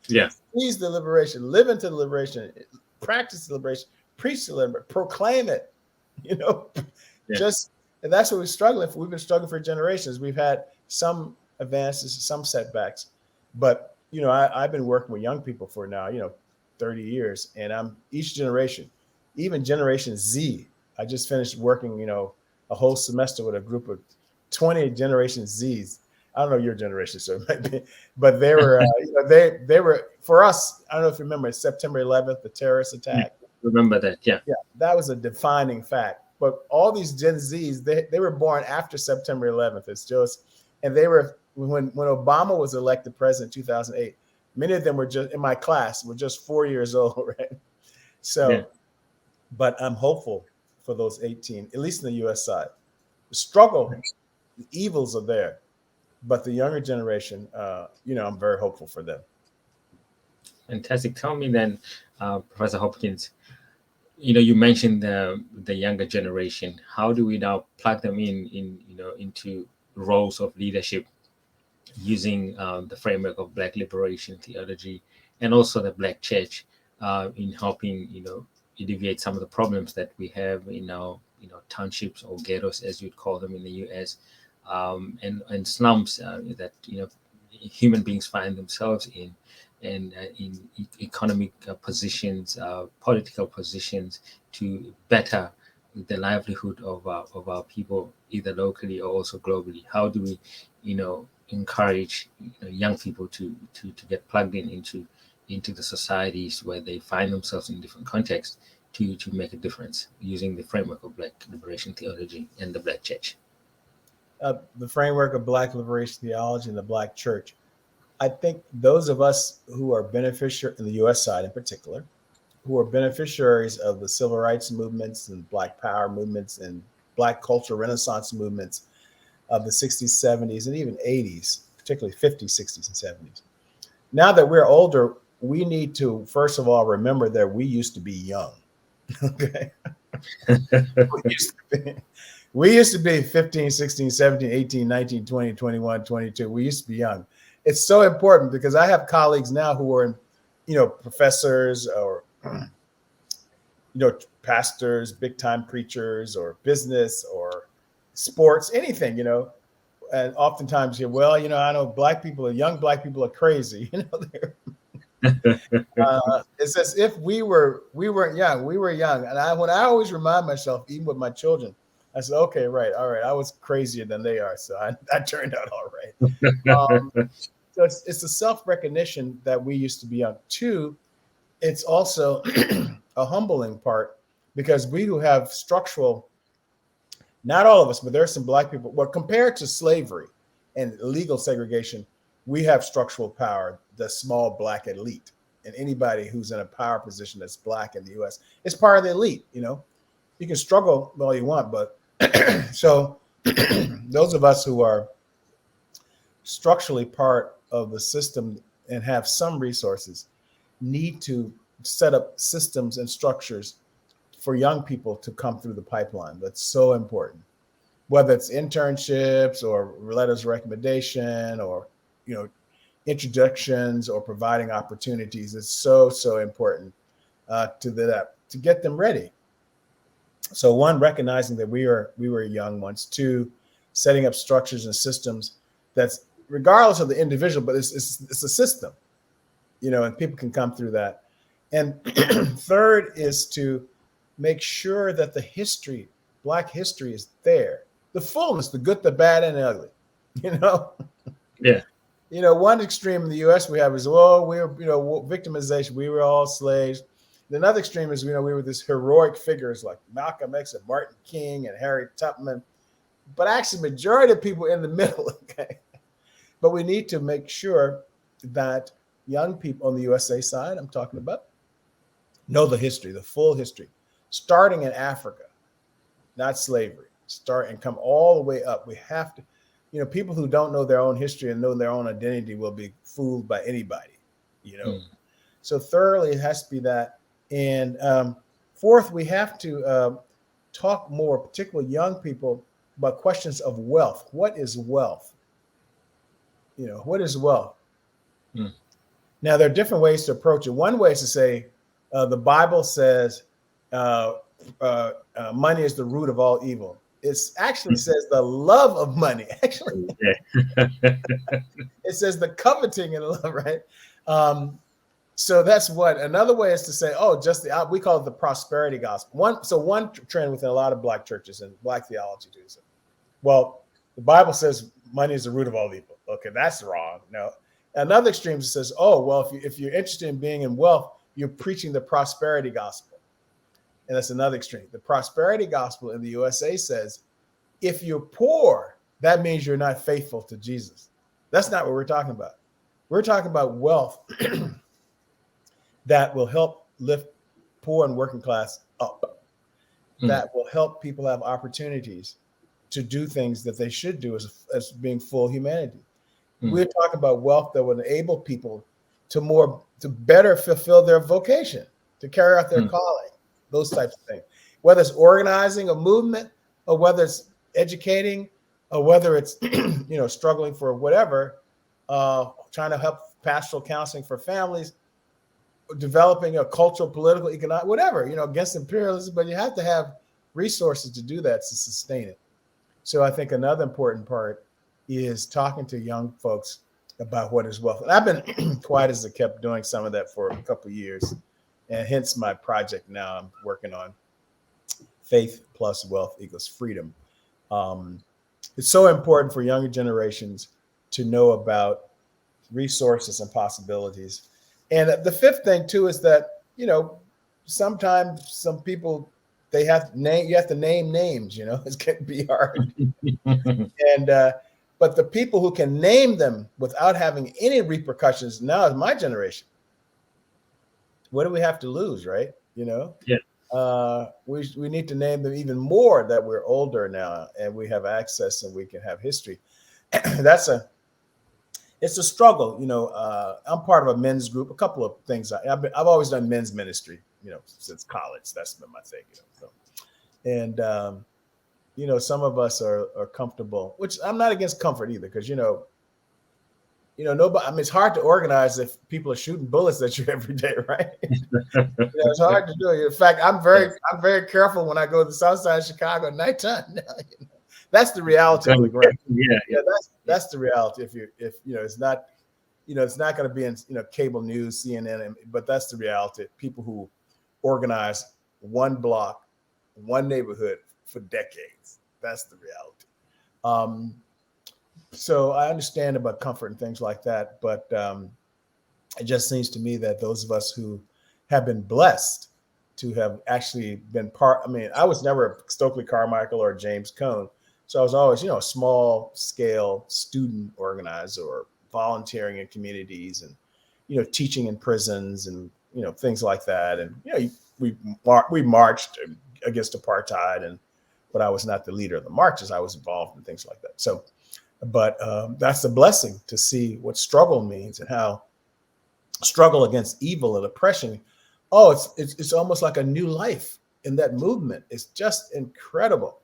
Yeah. Seize the liberation, live into the liberation, practice the liberation, preach the liberation, proclaim it. Yeah. And that's what we're struggling for. We've been struggling for generations. We've had some advances, some setbacks, but I've been working with young people for now, 30 years, and each generation, even Generation Z. I just finished working, a whole semester with a group of 20 Generation Zs. I don't know your generation, so it might be, but they were, they were for us. I don't know if you remember September 11th, the terrorist attack. Remember that? Yeah. Yeah, that was a defining fact. But all these Gen Zs, they were born after September 11th. It's just, and they were when Obama was elected president in 2008. Many of them were just in my class, were just 4 years old, right? So, yeah. But I'm hopeful for those 18, at least in the U.S. side. The struggle, the evils are there, but the younger generation, I'm very hopeful for them. Fantastic. Tell me then, Professor Hopkins, you mentioned the younger generation. How do we now plug them into roles of leadership using the framework of Black liberation theology and also the Black church in helping alleviate some of the problems that we have in our townships or ghettos, as you'd call them in the US, and slums that human beings find themselves in, and in economic positions, political positions, to better the livelihood of our people, either locally or also globally. How do we, encourage young people to get plugged into the societies where they find themselves in different contexts to make a difference using the framework of Black liberation theology and the Black church? The framework of Black liberation theology and the Black church. I think those of us who are beneficiaries in the U.S. side in particular, who are beneficiaries of the civil rights movements and Black power movements and Black cultural renaissance movements of the 60s, 70s, and even 80s, particularly 50s, 60s, and 70s. Now that we're older, we need to, first of all, remember that we used to be young. Okay. We used to be 15, 16, 17, 18, 19, 20, 21, 22. We used to be young. It's so important because I have colleagues now who are, professors or, pastors, big time preachers, or business or sports, anything, and oftentimes I know young Black people are crazy. It's as if we weren't young. We were young. And when I always remind myself, even with my children, I said, okay, right. All right. I was crazier than they are. So I turned out all right. So it's the self-recognition that we used to be young. Two, it's also a humbling part because we do have structural, not all of us, but there are some Black people, well, compared to slavery and legal segregation, we have structural power, the small Black elite. And anybody who's in a power position that's Black in the US is part of the elite, You can struggle all you want, but so those of us who are structurally part of the system and have some resources need to set up systems and structures for young people to come through the pipeline. That's so important, whether it's internships or letters of recommendation or, introductions or providing opportunities. It's so important to get them ready. So one, recognizing that we were young once. Two, setting up structures and systems that's regardless of the individual, but it's a system, and people can come through that. And third is to make sure that the history, Black history, is there. The fullness, the good, the bad, and the ugly, Yeah. One extreme in the U.S. we have is, we're, victimization. We were all slaves. Another extreme is, we were these heroic figures like Malcolm X and Martin King and Harriet Tubman. But actually, majority of people in the middle, okay? But we need to make sure that young people on the USA side, I'm talking about, know the history, the full history, starting in Africa, not slavery, start and come all the way up. We have to, people who don't know their own history and know their own identity will be fooled by anybody, So thirdly, it has to be that. And fourth, we have to talk more, particularly young people, about questions of wealth. What is wealth? What is wealth? Now, there are different ways to approach it. One way is to say, the Bible says money is the root of all evil. It actually says the love of money. Actually, it says the coveting and the love, right? So that's what. Another way is to say, we call it the prosperity gospel. One trend within a lot of Black churches and Black theology is, well, the Bible says money is the root of all evil. Okay, that's wrong. No. Another extreme says, if you're interested in being in wealth, you're preaching the prosperity gospel. And that's another extreme. The prosperity gospel in the USA says, if you're poor, that means you're not faithful to Jesus. That's not what we're talking about. We're talking about wealth that will help lift poor and working class up, that will help people have opportunities to do things that they should do as being full humanity. We're talking about wealth that will enable people to better fulfill their vocation, to carry out their calling, those types of things. Whether it's organizing a movement, or whether it's educating, or whether it's struggling for whatever, trying to help pastoral counseling for families, developing a cultural, political, economic, whatever, against imperialism. But you have to have resources to do that, to sustain it. So I think another important part is talking to young folks about what is wealth. And I've been quiet as I kept doing some of that for a couple of years, and hence my project now I'm working on, Faith Plus Wealth Equals Freedom. It's so important for younger generations to know about resources and possibilities. And the fifth thing too is that, sometimes some people, you have to name names, it can be hard. And, but the people who can name them without having any repercussions now is my generation. What do we have to lose, right? Yeah. We need to name them even more that we're older now and we have access and we can have history. It's a struggle. I'm part of a men's group. A couple of things. I've always done men's ministry, since college. That's been my thing. And some of us are comfortable, which I'm not against comfort either, because nobody. I mean, it's hard to organize if people are shooting bullets at you every day, right? It's hard to do. In fact, I'm very careful when I go to the South Side of Chicago at nighttime. That's the reality of the ground. Yeah, that's the reality. If it's not, it's not going to be in cable news, CNN, but that's the reality. People who organize one block, one neighborhood for decades. That's the reality. So I understand about comfort and things like that, but it just seems to me that those of us who have been blessed to have actually been part. I mean, I was never a Stokely Carmichael or James Cone. So I was always, a small scale student organizer or volunteering in communities and, teaching in prisons and, things like that. And, we marched and against apartheid, but I was not the leader of the marches. I was involved in things like that. So, but that's a blessing to see what struggle means and how struggle against evil and oppression. Oh, it's almost like a new life in that movement. It's just incredible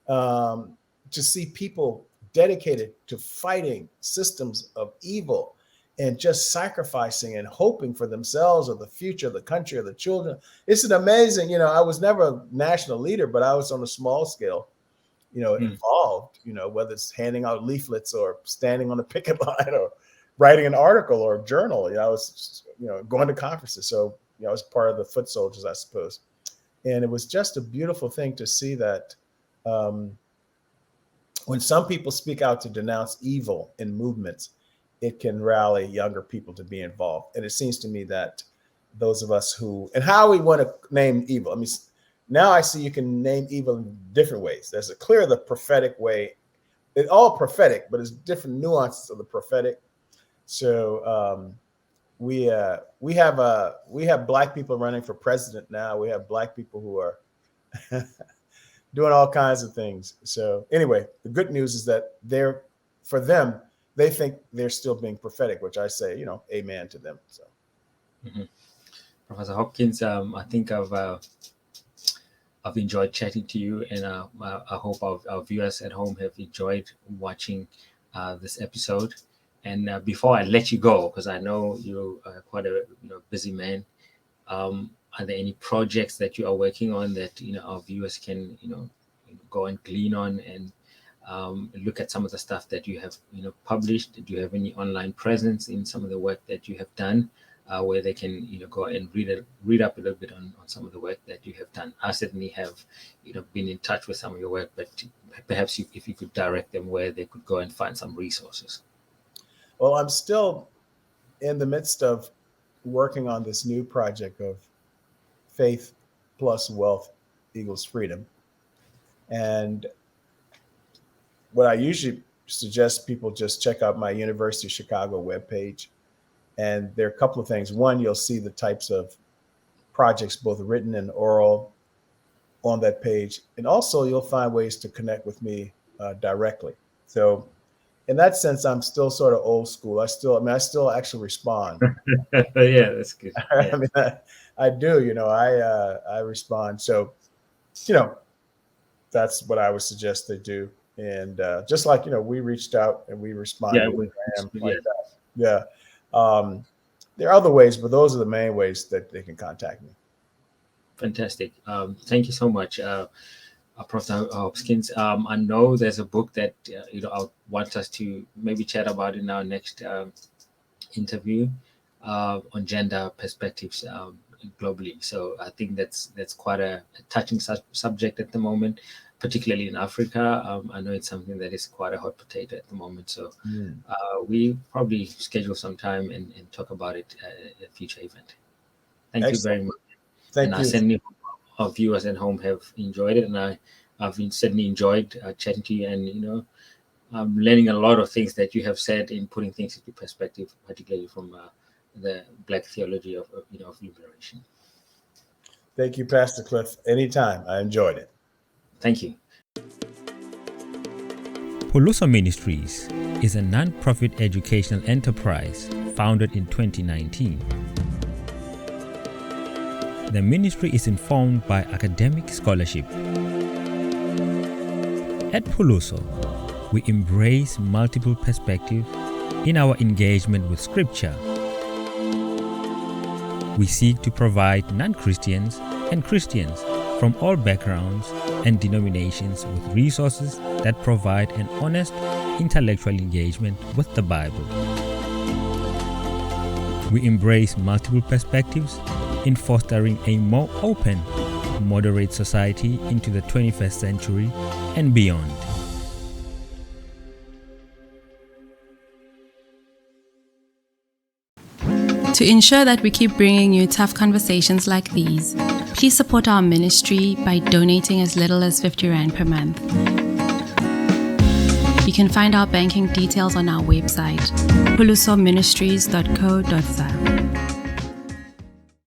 to see people dedicated to fighting systems of evil and just sacrificing and hoping for themselves or the future of the country or the children. It's an amazing, I was never a national leader, but I was on a small scale, involved, whether it's handing out leaflets or standing on the picket line or writing an article or a journal. I was, going to conferences. So, I was part of the foot soldiers, I suppose. And it was just a beautiful thing to see that when some people speak out to denounce evil in movements, it can rally younger people to be involved. And it seems to me that those of us and how we want to name evil. I mean, now I see you can name evil in different ways. There's the prophetic way. It's all prophetic, but it's different nuances of the prophetic. So we have Black people running for president now. We have Black people who are doing all kinds of things. So anyway, the good news is that for them, they think they're still being prophetic, which I say, amen to them. So, Professor Hopkins, I think I've enjoyed chatting to you, and I hope our viewers at home have enjoyed watching this episode. And before I let you go, because I know you're quite a busy man, are there any projects that you are working on that our viewers can go and glean on and look at some of the stuff that you have published? Do you have any online presence in some of the work that you have done, where they can go and read up a little bit on some of the work that you have done? I certainly have been in touch with some of your work, but perhaps if you could direct them where they could go and find some resources. Well, I'm still in the midst of working on this new project of faith plus wealth equals freedom. And what I usually suggest people just check out my University of Chicago webpage. And there are a couple of things. One, you'll see the types of projects, both written and oral, on that page. And also you'll find ways to connect with me directly. So in that sense, I'm still sort of old school. I still actually respond. Yeah, that's good. Yeah. I mean, I do, I respond. So, that's what I would suggest they do. And just like, we reached out and we responded. Yeah. There are other ways, but those are the main ways that they can contact me. Fantastic. Thank you so much, Professor Hopkins. I know there's a book that I want us to maybe chat about in our next interview on gender perspectives globally. So I think that's quite a touching subject at the moment, particularly in Africa. I know it's something that is quite a hot potato at the moment. So we probably schedule some time and talk about it at a future event. Thank you very much. Thank you. I certainly hope our viewers at home have enjoyed it, and I've certainly enjoyed chatting to you, and I'm learning a lot of things that you have said in putting things into perspective, particularly from the Black theology of liberation. Thank you, Pastor Cliff. Anytime. I enjoyed it. Thank you. Puluso Ministries is a non-profit educational enterprise founded in 2019. The ministry is informed by academic scholarship. At Puluso, we embrace multiple perspectives in our engagement with Scripture. We seek to provide non-Christians and Christians from all backgrounds and denominations with resources that provide an honest intellectual engagement with the Bible. We embrace multiple perspectives in fostering a more open, moderate society into the 21st century and beyond. To ensure that we keep bringing you tough conversations like these, please support our ministry by donating as little as 50 Rand per month. You can find our banking details on our website, pulusoministries.co.za.